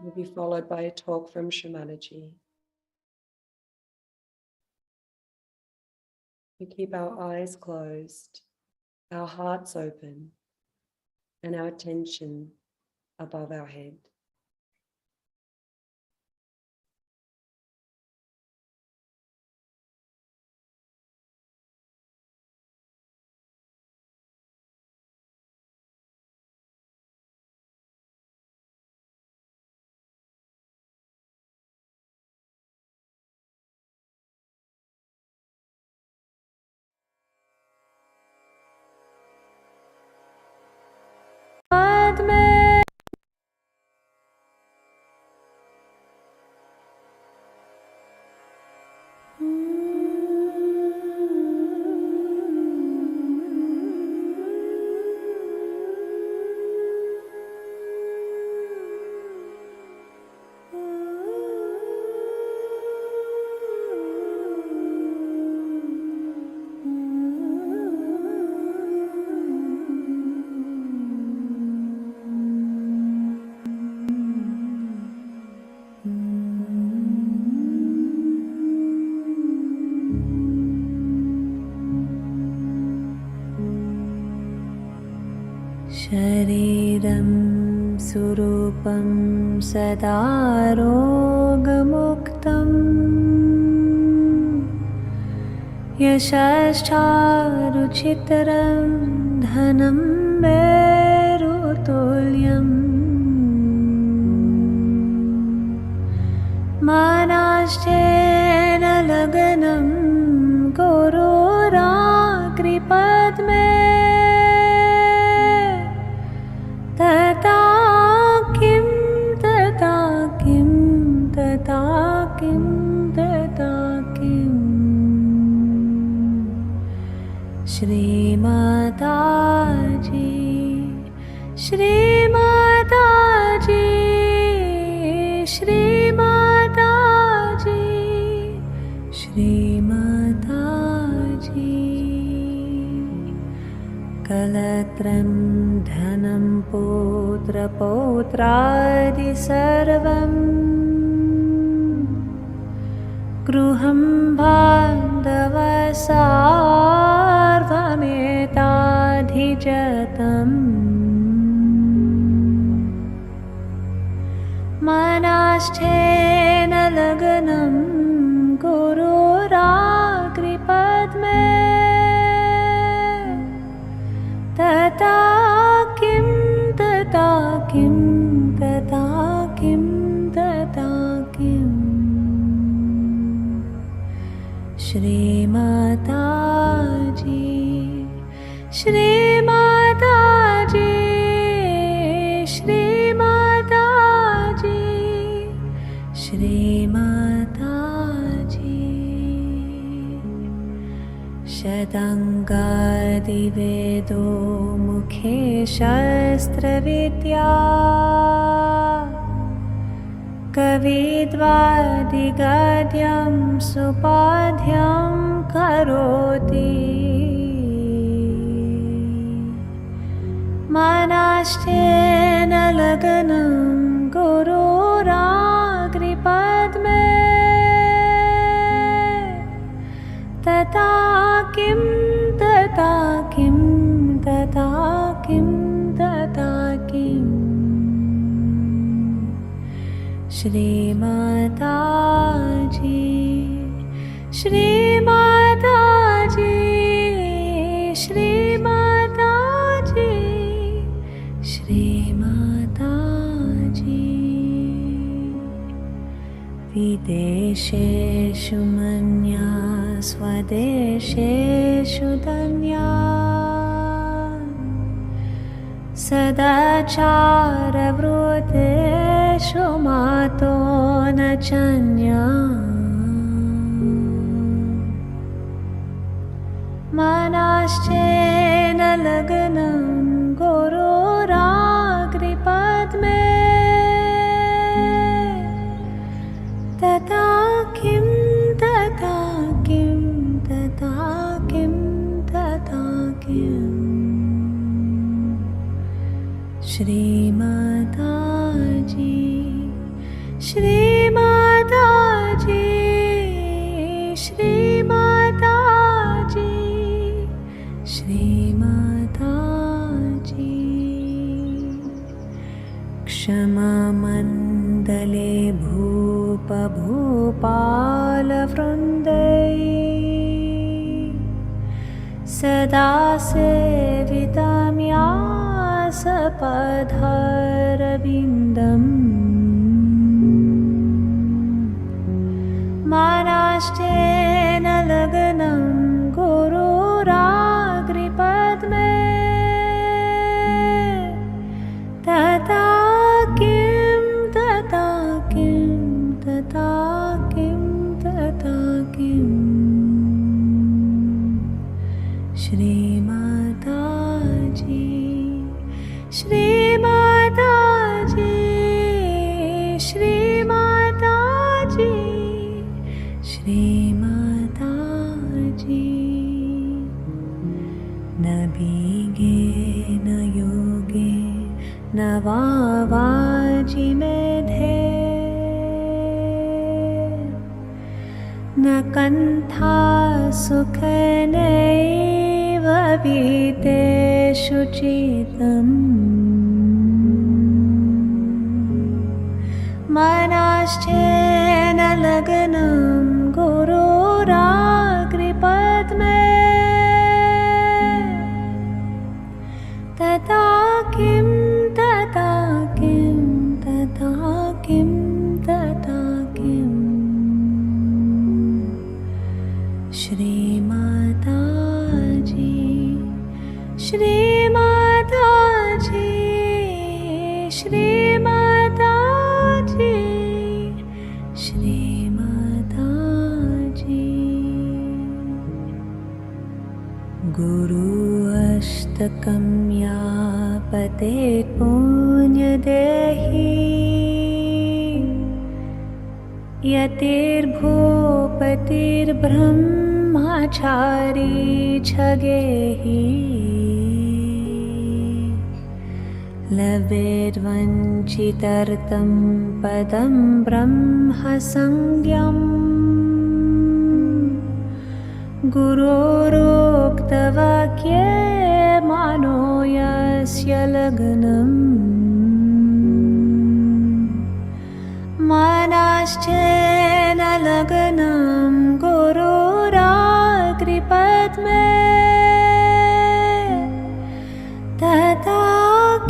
Will be followed by a talk from Shamaji. We keep our eyes closed, our hearts open, and our attention above our head. शरीरं सुरूपं सदा रोगमुक्तं यशश्चारुचितरं धनं मेरुतुल्यम् मानाश्चेन लगनं गुरुराकृपद्मे तथा किं तथा किं तथा किं तथा किं श्रीमाताजी श्रीमाताजी श्रीमाताजी श्रीमाताजी कलत्रं धनं पुत्रपौत्रादि सर्वं गृहं बान्धवसार्वमेताधिजतम् मनाश्चेन लगनं गुरुराकृपद्मे तथा किं तथा किं तथा किं तथा किं श्रीमाताजी श्रीमाताजी श्रीमाताजी श्रीमाताजी शतङ्गादिवेदो मुखे शस्त्रविद्या कविद्वादिगद्यं सुपाध्यं करोति मनाश्चेन लगनं गुरुराकृपद्मे तथा किं तथा किं तथा किं तथा किं श्रीमाताजी श्रीमाताजी श्रीमाताजी श्रीमाताजी विदेशेषु मन्या स्वदेशेषु धन्या सदाचारवृत्तेषु मातो न चन्या मनाश्चेन लगनं गुरुराकृपद्मे तथा किं Shri Mataji, Shri Mataji, Shri Mataji, Shri Mataji. Kshama mandale bhupa bhupala vrundai sada sevitam yasapadharabindam manashtena laganam gururagripadme tata kim tata kim tata kim tata kim. Shri Mataji, Shri Mataji, Shri Mataji, Shri Mataji. Nabi na yoge navavaji medhe na kantha sukhanaiva vite shuchitam manashchena laganam gururagripadme tata kim tata kim tata kim tata kim. Shri Mataji, Shri Mataji, Shri Mataji, Shri Mataji. Guru Ashtakam Yapate Punya Dehi Yatir Bhupatir Brahmachari Chagehi Labed Vanchitartam Padam Brahma Sangyam Gururukta-vakye mano yasya laganam manashchena laganam gururagripadme tata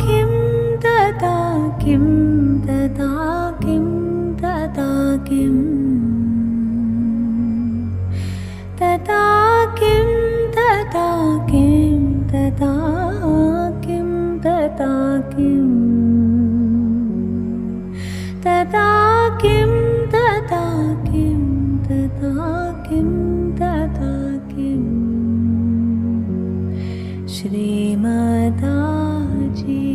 kim tata kim tata kim tata kim tata kim tata kim tata kim tata kim tata kim tata kim tata kim tata kim. Shri Mataji,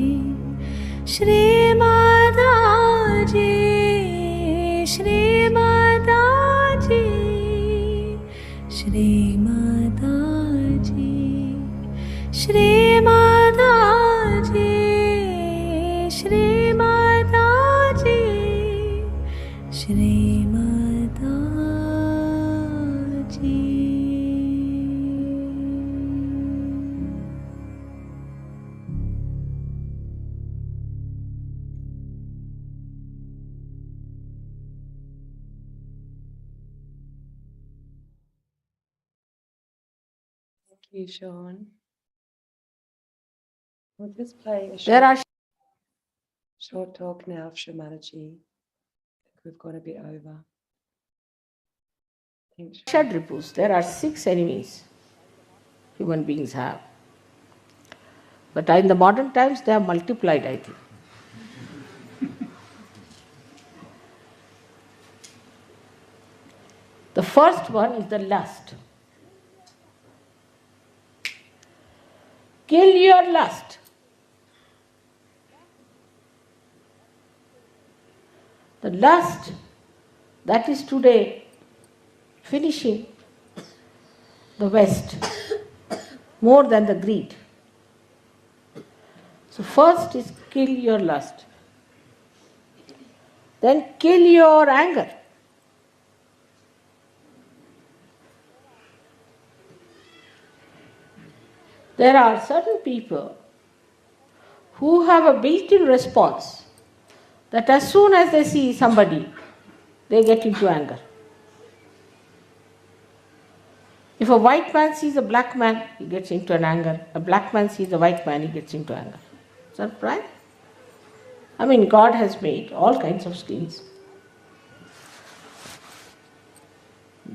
Shri Mataji, Shri Mataji, Shri Mataji, Shri Mataji, Shri Mataji, Shri Mataji. Thank you, Sean. We'll just play a short talk now of Shamanaji. We've gone a bit over. Thanks. Shadripus, there are 6 enemies human beings have. But in the modern times, they have multiplied, I think. The first one is the lust. Kill your lust. The lust that is today finishing the West more than the greed. So first is kill your lust. Then kill your anger. There are certain people who have a built-in response that as soon as they see somebody, they get into anger. If a white man sees a black man, he gets into an anger. A black man sees a white man, he gets into anger. Is that right? I mean, God has made all kinds of skins.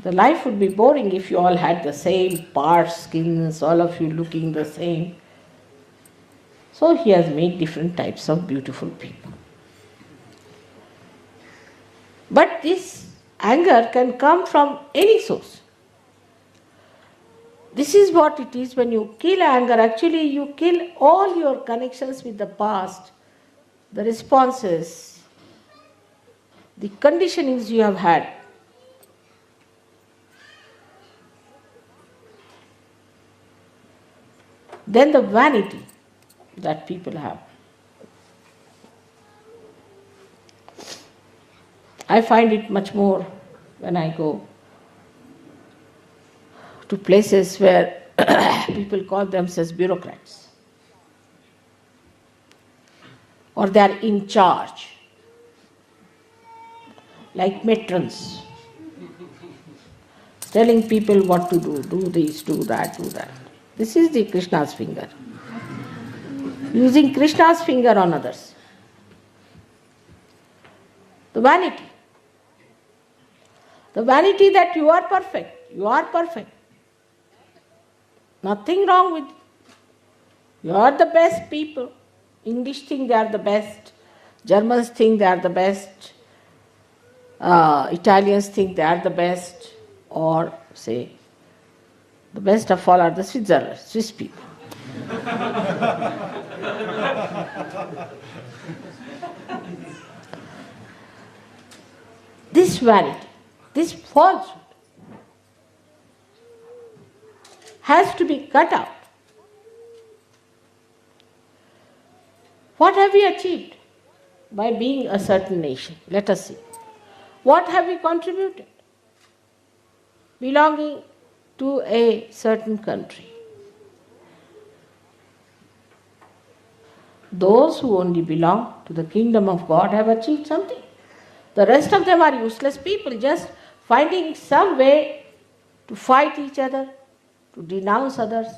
The life would be boring if you all had the same parts, skins, all of you looking the same. So He has made different types of beautiful people. But this anger can come from any source. This is what it is when you kill anger. Actually, you kill all your connections with the past, the responses, the conditionings you have had. Then the vanity that people have. I find it much more when I go to places where people call themselves bureaucrats, or they are in charge, like matrons, telling people what to do this, do that, do that. This is the Krishna's finger. Using Krishna's finger on others. The vanity. The vanity that you are perfect. You are perfect. Nothing wrong with you. You are the best people. English think they are the best. Germans think they are the best. Italians think they are the best. Or say, the best of all are the Swiss people. This vanity, this falsehood has to be cut out. What have we achieved by being a certain nation? Let us see. What have we contributed? Belonging to a certain country. Those who only belong to the kingdom of God have achieved something. The rest of them are useless people, just finding some way to fight each other, to denounce others.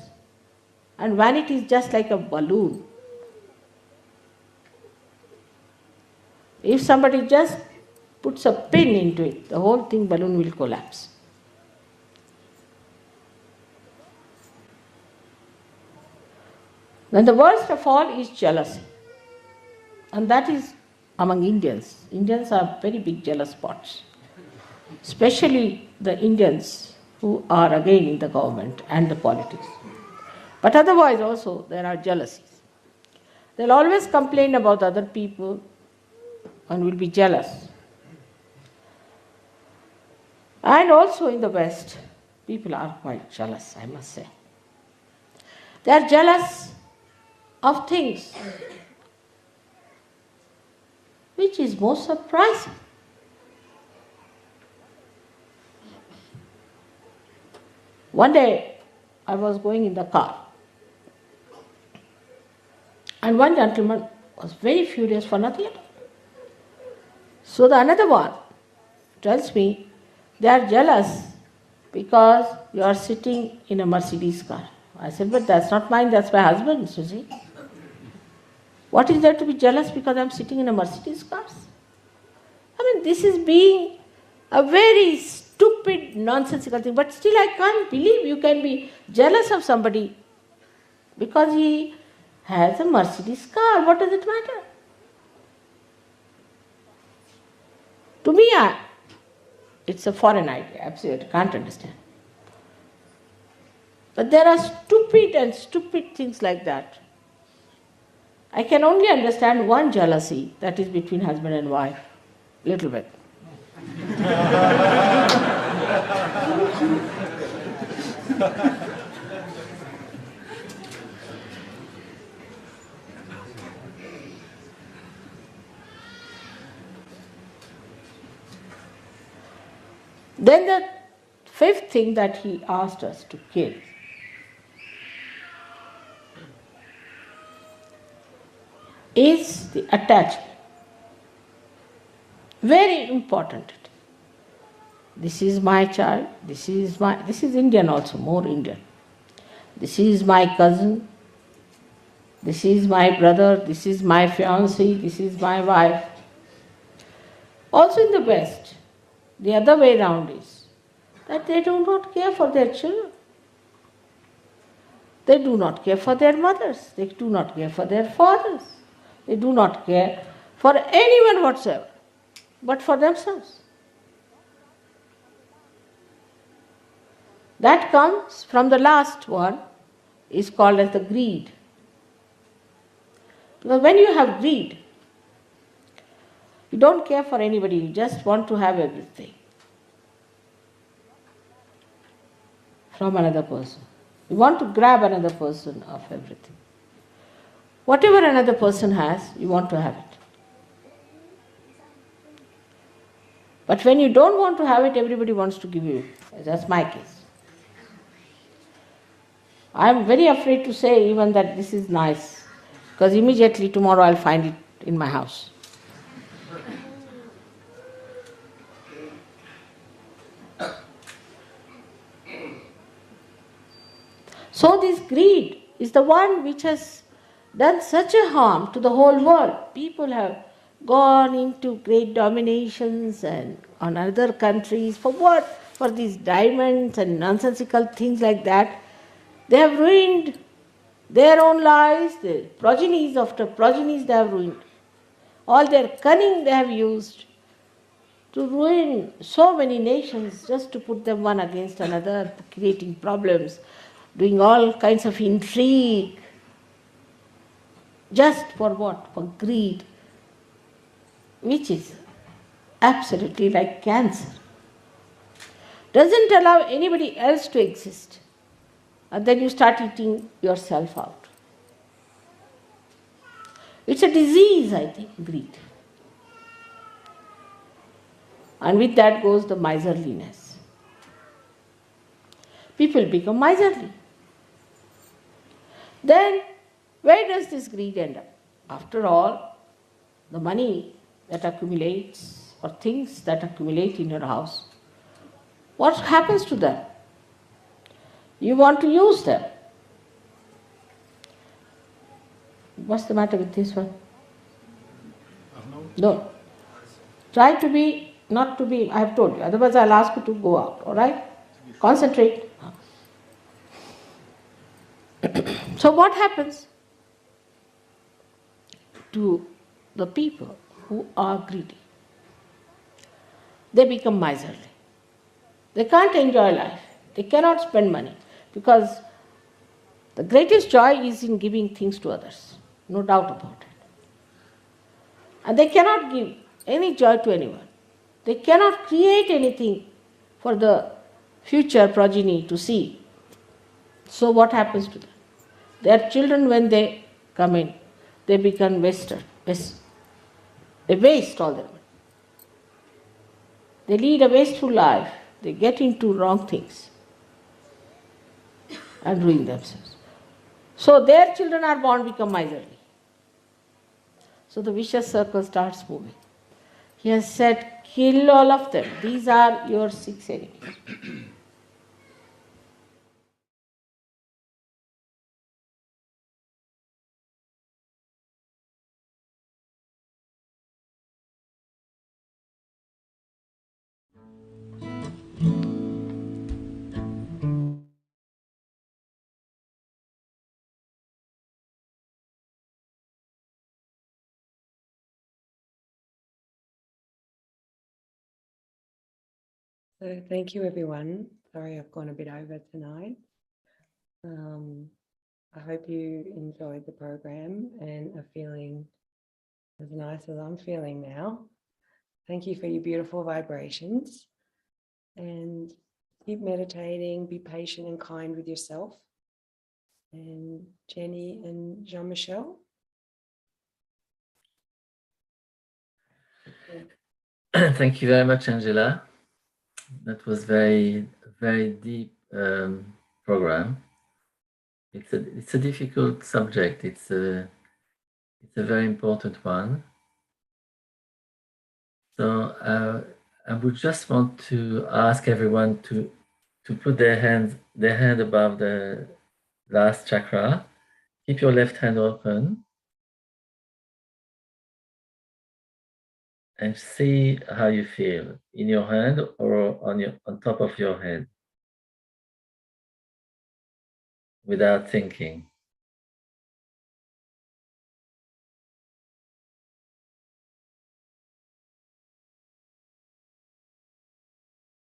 And vanity is just like a balloon. If somebody just puts a pin into it, the whole balloon will collapse. Then the worst of all is jealousy. And that is among Indians. Indians are very big jealous spots. Especially the Indians who are again in the government and the politics. But otherwise also there are jealousies. They'll always complain about other people and will be jealous. And also in the West, people are quite jealous, I must say. They are jealous of things which is most surprising. One day I was going in the car and one gentleman was very furious for nothing at all. So the another one tells me they are jealous because you are sitting in a Mercedes car. I said, but that's not mine, that's my husband's, you see. What is there to be jealous because I'm sitting in a Mercedes car? I mean, this is being a very stupid, nonsensical thing. But still I can't believe you can be jealous of somebody because he has a Mercedes car. What does it matter? To me, it's a foreign idea. Absolutely, can't understand. But there are stupid things like that. I can only understand one jealousy, that is between husband and wife. Little bit. Then the fifth thing that he asked us to kill is the attachment. Very important. This is my child, this is Indian also, more Indian. This is my cousin, this is my brother, this is my fiancé, this is my wife. Also in the West, the other way around is that they do not care for their children. They do not care for their mothers, they do not care for their fathers, they do not care for anyone whatsoever, but for themselves. That comes from the last one, is called as the greed. Because when you have greed, you don't care for anybody, you just want to have everything from another person. You want to grab another person of everything. Whatever another person has, you want to have it. But when you don't want to have it, everybody wants to give you. That's my case. I am very afraid to say even that this is nice, because immediately tomorrow I'll find it in my house. So this greed is the one which has done such a harm to the whole world. People have gone into great dominations and on other countries. For what? For these diamonds and nonsensical things like that. They have ruined their own lives, the progenies after progenies they have ruined. All their cunning they have used to ruin so many nations, just to put them one against another, creating problems, doing all kinds of intrigue. Just for what? For greed, which is absolutely like cancer. Doesn't allow anybody else to exist. And then you start eating yourself out. It's a disease, I think, greed. And with that goes the miserliness. People become miserly. Then, where does this greed end up? After all, the money that accumulates or things that accumulate in your house, what happens to them? You want to use them. What's the matter with this one? No. Try to be, not to be, I have told you, otherwise I'll ask you to go out, alright? Concentrate. So what happens to the people who are greedy? They become miserly. They can't enjoy life. They cannot spend money, because the greatest joy is in giving things to others, no doubt about it. And they cannot give any joy to anyone. They cannot create anything for the future progeny to see. So what happens to them? Their children, when they come in, they become wasted. They waste all their money. They lead a wasteful life. They get into wrong things and ruin themselves. So their children are born become miserly. So the vicious circle starts moving. He has said, kill all of them. These are your 6 enemies. So thank you, everyone. Sorry, I've gone a bit over tonight. I hope you enjoyed the program and are feeling as nice as I'm feeling now. Thank you for your beautiful vibrations, and keep meditating, be patient and kind with yourself. And Jenny and Jean-Michel. Thank you very much, Angela. That was very, very deep program. It's a difficult subject. It's a very important one. So I would just want to ask everyone to put their hand above the last chakra. Keep your left hand open and see how you feel in your hand or on top of your head without thinking.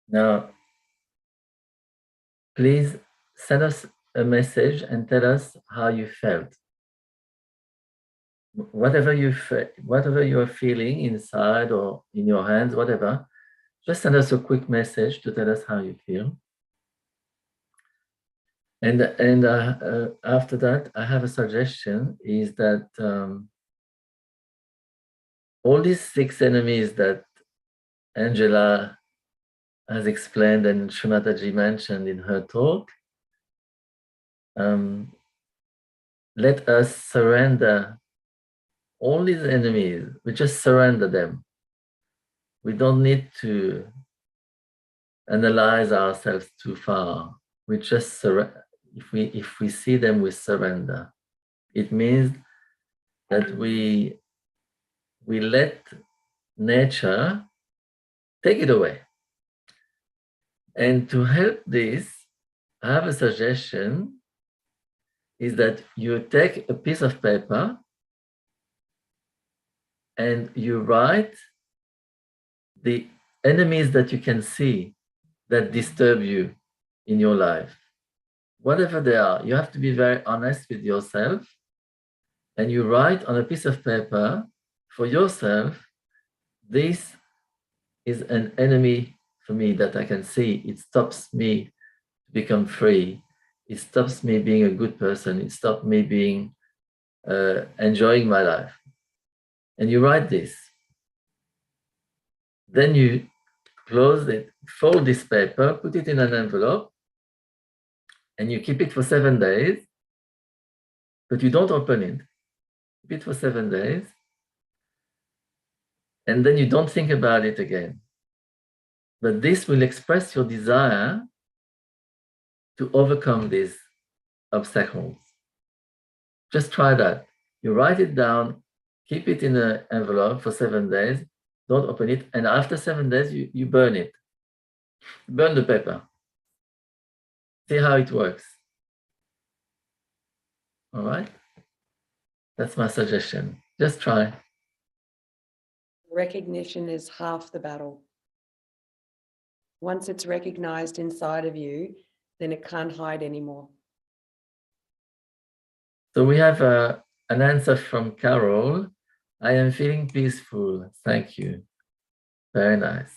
Now, please send us a message and tell us how you felt. Whatever you are feeling inside or in your hands, whatever, just send us a quick message to tell us how you feel. And after that, I have a suggestion: is that all these 6 enemies that Angela has explained and Shrimataji mentioned in her talk, let us surrender all these enemies. We just surrender them. We don't need to analyze ourselves too far. We just surrender. If we see them, we surrender. It means that we let nature take it away. And to help this, I have a suggestion, is that you take a piece of paper and you write the enemies that you can see that disturb you in your life. Whatever they are, you have to be very honest with yourself, and you write on a piece of paper for yourself, this is an enemy for me that I can see. It stops me to become free. It stops me being a good person. It stops me being enjoying my life. And you write this. Then you close it, fold this paper, put it in an envelope, and you keep it for 7 days, but you don't open it. Keep it for 7 days, and then you don't think about it again. But this will express your desire to overcome these obstacles. Just try that. You write it down, keep it in an envelope for 7 days, don't open it, and after 7 days, you burn it. Burn the paper. See how it works. All right? That's my suggestion. Just try. Recognition is half the battle. Once it's recognized inside of you, then it can't hide anymore. So we have an answer from Carol. I am feeling peaceful. Thank you. Very nice.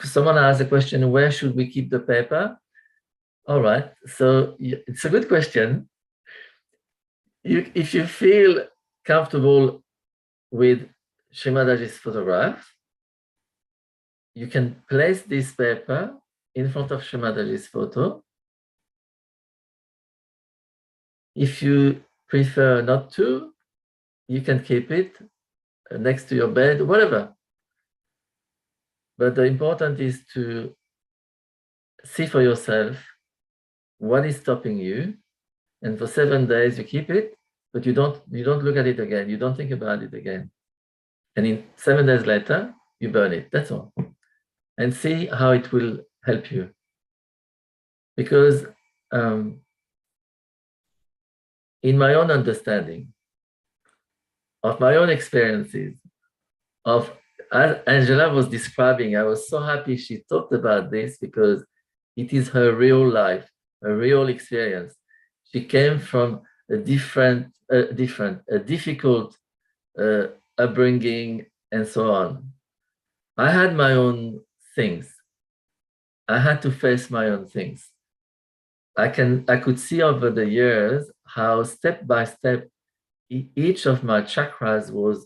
Someone asked a question, where should we keep the paper? All right, so it's a good question. If you feel comfortable with Shrimataji's photograph, you can place this paper in front of Shrimataji's photo. If you prefer not to, you can keep it next to your bed, whatever. But the important is to see for yourself what is stopping you, and for 7 days you keep it, but you don't look at it again. You don't think about it again. And in 7 days later, you burn it. That's all. And see how it will help you. Because in my own understanding of my own experiences, as Angela was describing, I was so happy she talked about this because it is her real life, a real experience. She came from a difficult upbringing and so on. I had my own things. I had to face my own things. I could see over the years how step by step each of my chakras was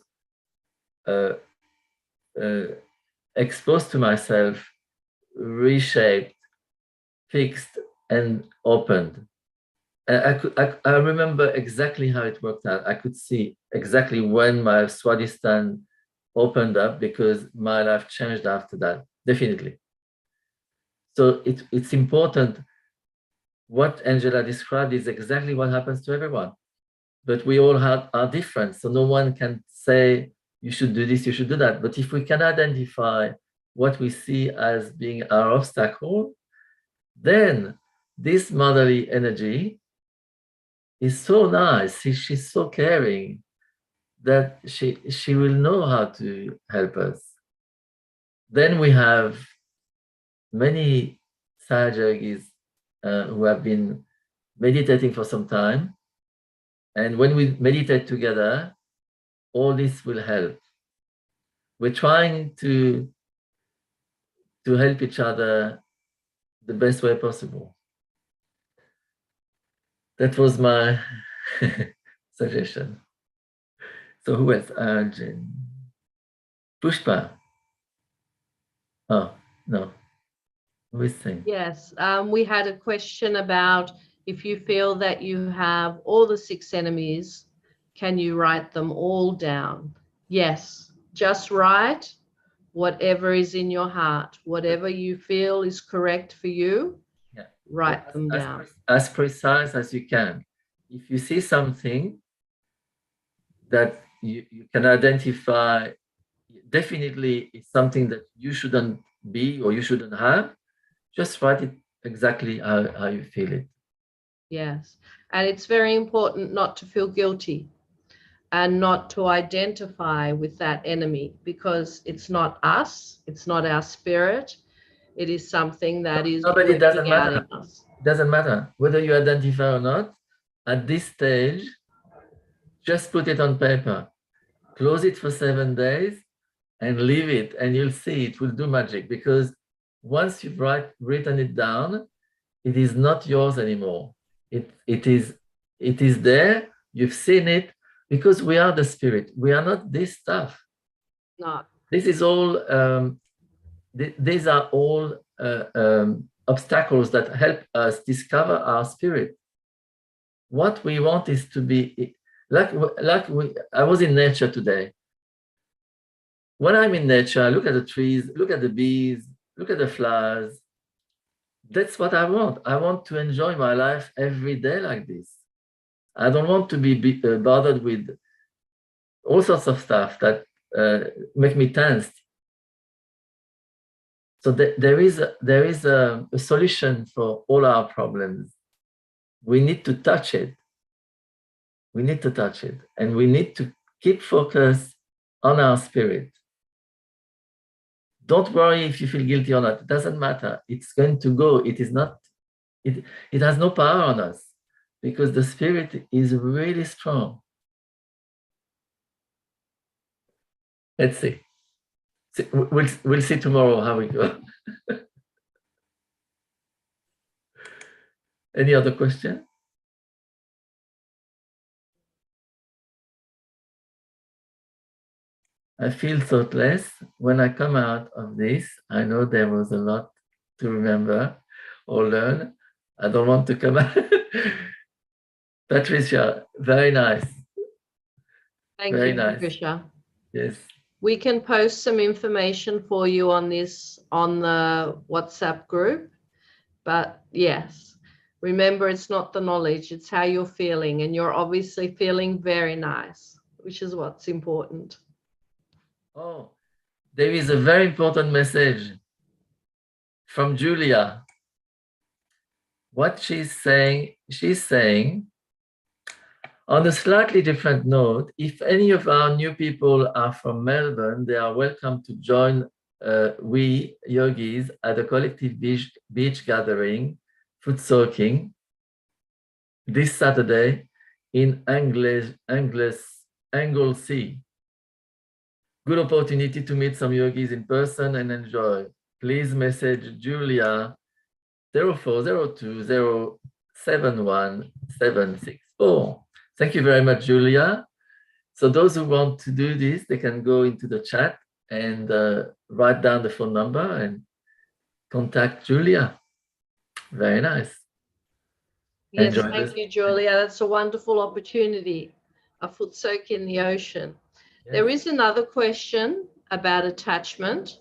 exposed to myself, reshaped, fixed, and opened. I remember exactly how it worked out. I could see exactly when my Swadhisthana opened up, because my life changed after that, definitely. So it's important. What Angela described is exactly what happens to everyone. But we all are different. So no one can say, you should do this, you should do that. But if we can identify what we see as being our obstacle, then this motherly energy is so nice. She's so caring that she will know how to help us. Then we have many Sahaja Yogis who have been meditating for some time. And when we meditate together, all this will help. We're trying to help each other the best way possible. That was my suggestion. So who else? Jen. Pushpa. Oh, no. Who is saying? Yes, we had a question about if you feel that you have all the 6 enemies, can you write them all down? Yes, just write whatever is in your heart, whatever you feel is correct for you, write them down. As precise as you can. If you see something that you can identify, definitely it's something that you shouldn't be or you shouldn't have, just write it exactly how you feel it. Yes, and it's very important not to feel guilty and not to identify with that enemy, because it's not us, it's not our spirit, it is something that is Nobody, doesn't out matter. in us. Doesn't matter whether you identify or not. At this stage, just put it on paper, close it for 7 days, and leave it, and you'll see it will do magic. Because once you've written it down, it is not yours anymore. It is there. You've seen it, because we are the spirit. We are not this stuff. No. This is all. These are all obstacles that help us discover our spirit. What we want is to be I was in nature today. When I'm in nature, I look at the trees, look at the bees, look at the flowers. That's what I want. I want to enjoy my life every day like this. I don't want to be bothered with all sorts of stuff that make me tense. So there is a solution for all our problems. We need to touch it. We need to touch it, and we need to keep focus on our spirit. Don't worry if you feel guilty or not. It doesn't matter. It's going to go. It is not. It has no power on us, because the spirit is really strong. Let's see. We'll see tomorrow how we go. Any other question? I feel thoughtless. When I come out of this, I know there was a lot to remember or learn. I don't want to come out. Patricia, very nice. Thank Very you, nice. Patricia. Yes. We can post some information for you on this on the WhatsApp group. But yes, remember, it's not the knowledge, it's how you're feeling. And you're obviously feeling very nice, which is what's important. Oh, there is a very important message from Julia. What she's saying, on a slightly different note, if any of our new people are from Melbourne, they are welcome to join we yogis at a collective beach gathering, food soaking, this Saturday in Anglesea. Good opportunity to meet some yogis in person and enjoy. Please message Julia 0402071764. Thank you very much, Julia. So those who want to do this, they can go into the chat and write down the phone number and contact Julia. Very nice. Yes, Enjoy thank this. you, Julia. That's a wonderful opportunity. A foot soak in the ocean. Yes. There is another question about attachment,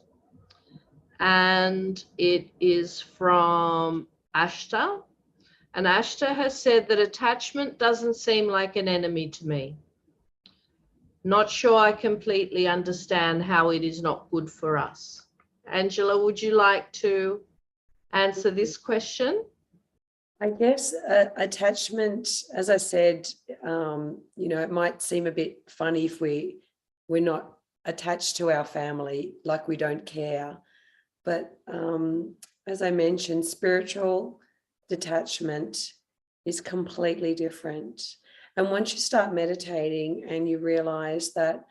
and it is from Ashta. And Ashta has said that attachment doesn't seem like an enemy to me. Not sure I completely understand how it is not good for us. Angela, would you like to answer this question? I guess attachment, as I said, you know, it might seem a bit funny if we're not attached to our family, like we don't care. But as I mentioned, spiritual detachment is completely different. And once you start meditating and you realize that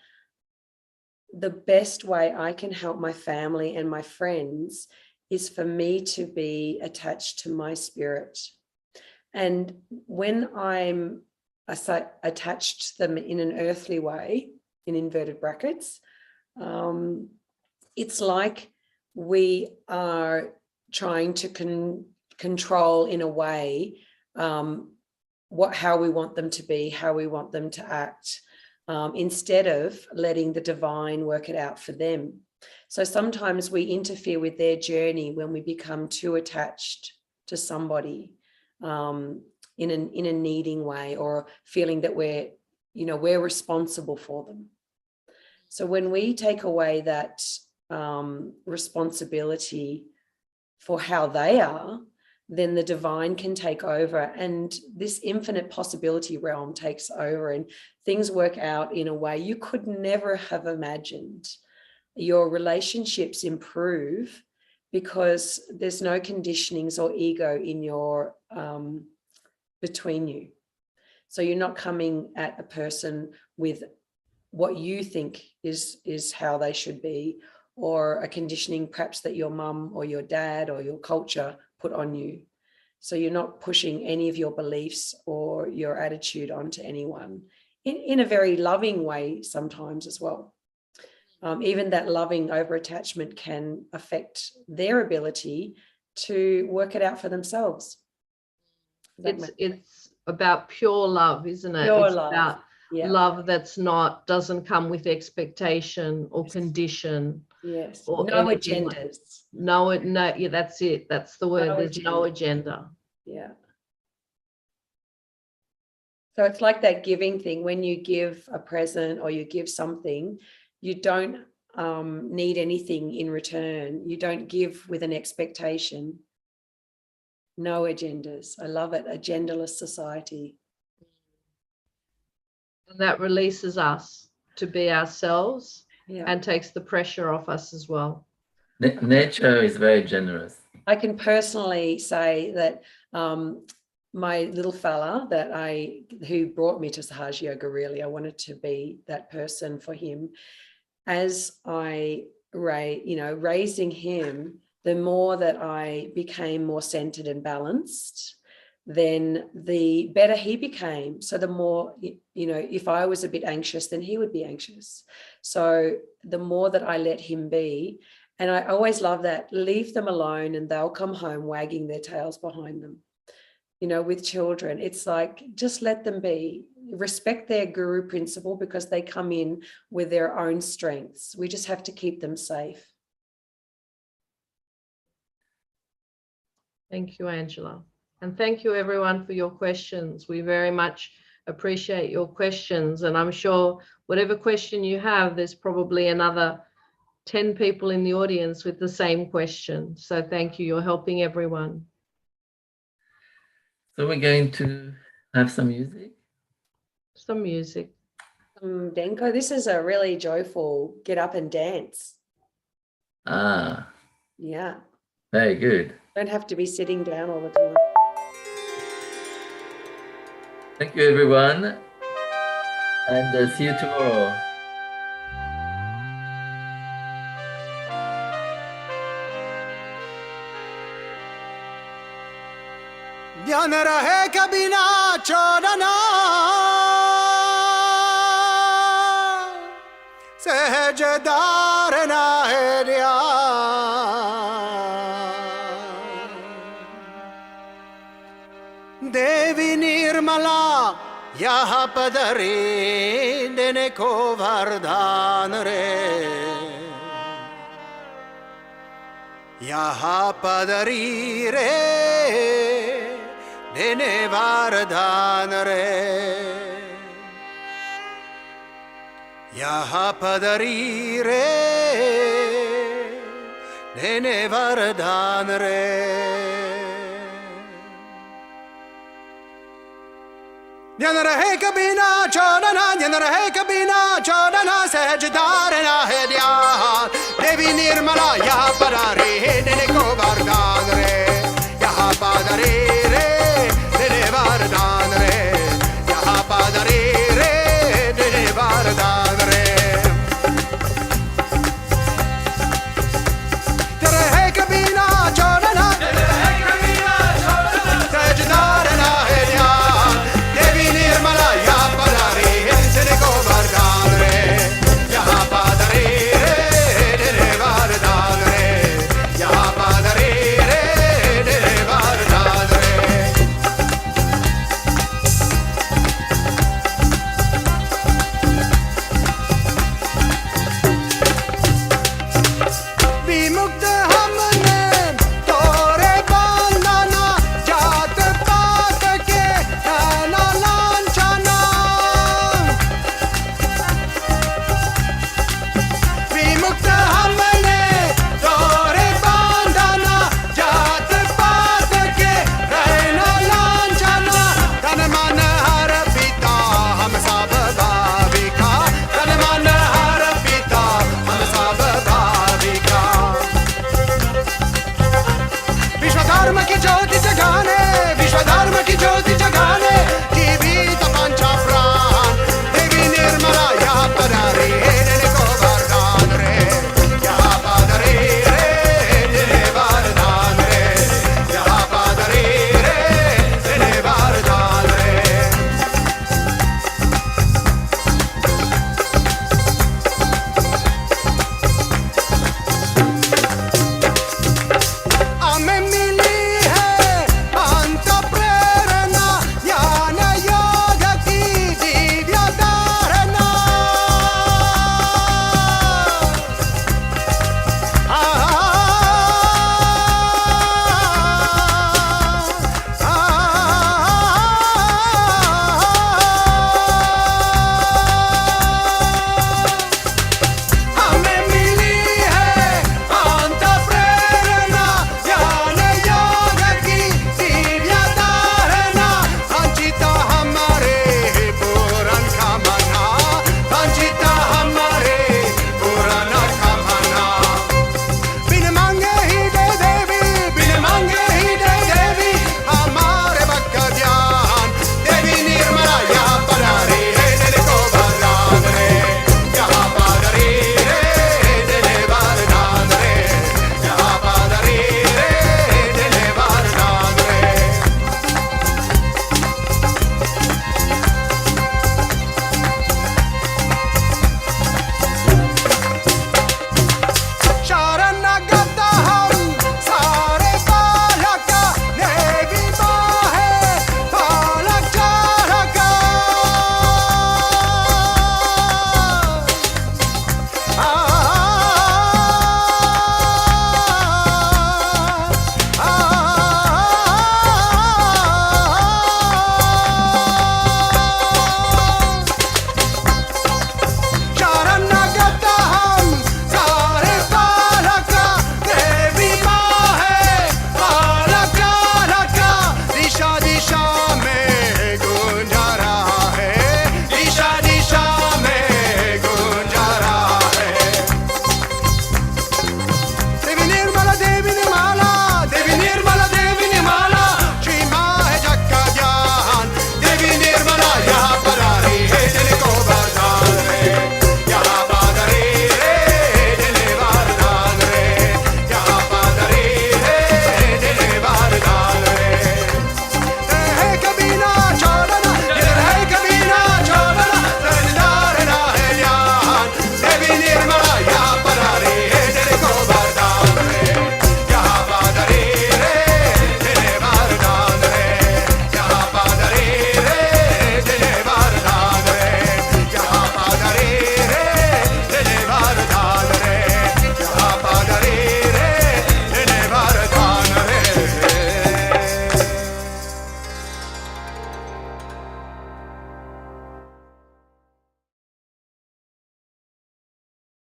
the best way I can help my family and my friends is for me to be attached to my spirit. And when I'm attached to them in an earthly way, in inverted brackets, it's like we are trying to control in a way how we want them to be, how we want them to act, instead of letting the divine work it out for them. So sometimes we interfere with their journey when we become too attached to somebody in a needing way, or feeling that we're responsible for them. So when we take away that responsibility for how they are, then the divine can take over, and this infinite possibility realm takes over, and things work out in a way you could never have imagined. Your relationships improve because there's no conditionings or ego in your between you. So you're not coming at a person with what you think is how they should be, or a conditioning perhaps that your mum or your dad or your culture put on you. So you're not pushing any of your beliefs or your attitude onto anyone in a very loving way sometimes as well. Even that loving over attachment can affect their ability to work it out for themselves. It's about pure love, isn't it? Pure it's love. About Yeah. love doesn't come with expectation or condition. Yes. Or no agendas. Yeah, that's it. That's the word. There's no agenda. Yeah. So it's like that giving thing. When you give a present or you give something, you don't need anything in return. You don't give with an expectation. No agendas. I love it. Agendaless society. And that releases us to be ourselves, Yeah. and takes the pressure off us as well. Nature is very generous. I can personally say that my little fella who brought me to Sahaja Yoga, really, I wanted to be that person for him. As I raising him, the more that I became more centered and balanced, then the better he became. So the more, if I was a bit anxious, then he would be anxious. So the more that I let him be, and I always love that, leave them alone and they'll come home wagging their tails behind them. With children, it's like, just let them be. Respect their guru principle, because they come in with their own strengths. We just have to keep them safe. Thank you, Angela. And thank you, everyone, for your questions. We very much appreciate your questions. And I'm sure whatever question you have, there's probably another 10 people in the audience with the same question. So thank you. You're helping everyone. So we're going to have some music. Some music. Denko, this is a really joyful get up and dance. Ah. Yeah. Very good. Don't have to be sitting down all the time. Thank you, everyone. And see you tomorrow. ध्यान रहे कभी ना छोड़ना, सहज धारण यहाँ पदरी देने को वरदान रे, यहाँ पदरी रे देने वरदान रे, यहाँ पदरी रे देने वरदान रे। ध्यान रहे कभी ना छोड़ना, ध्यान रहे कभी ना छोड़ना, सहज धारणा है ध्यान। देवी निर्मला यहाँ पर रे देने को वरदान रे, यहाँ पर रे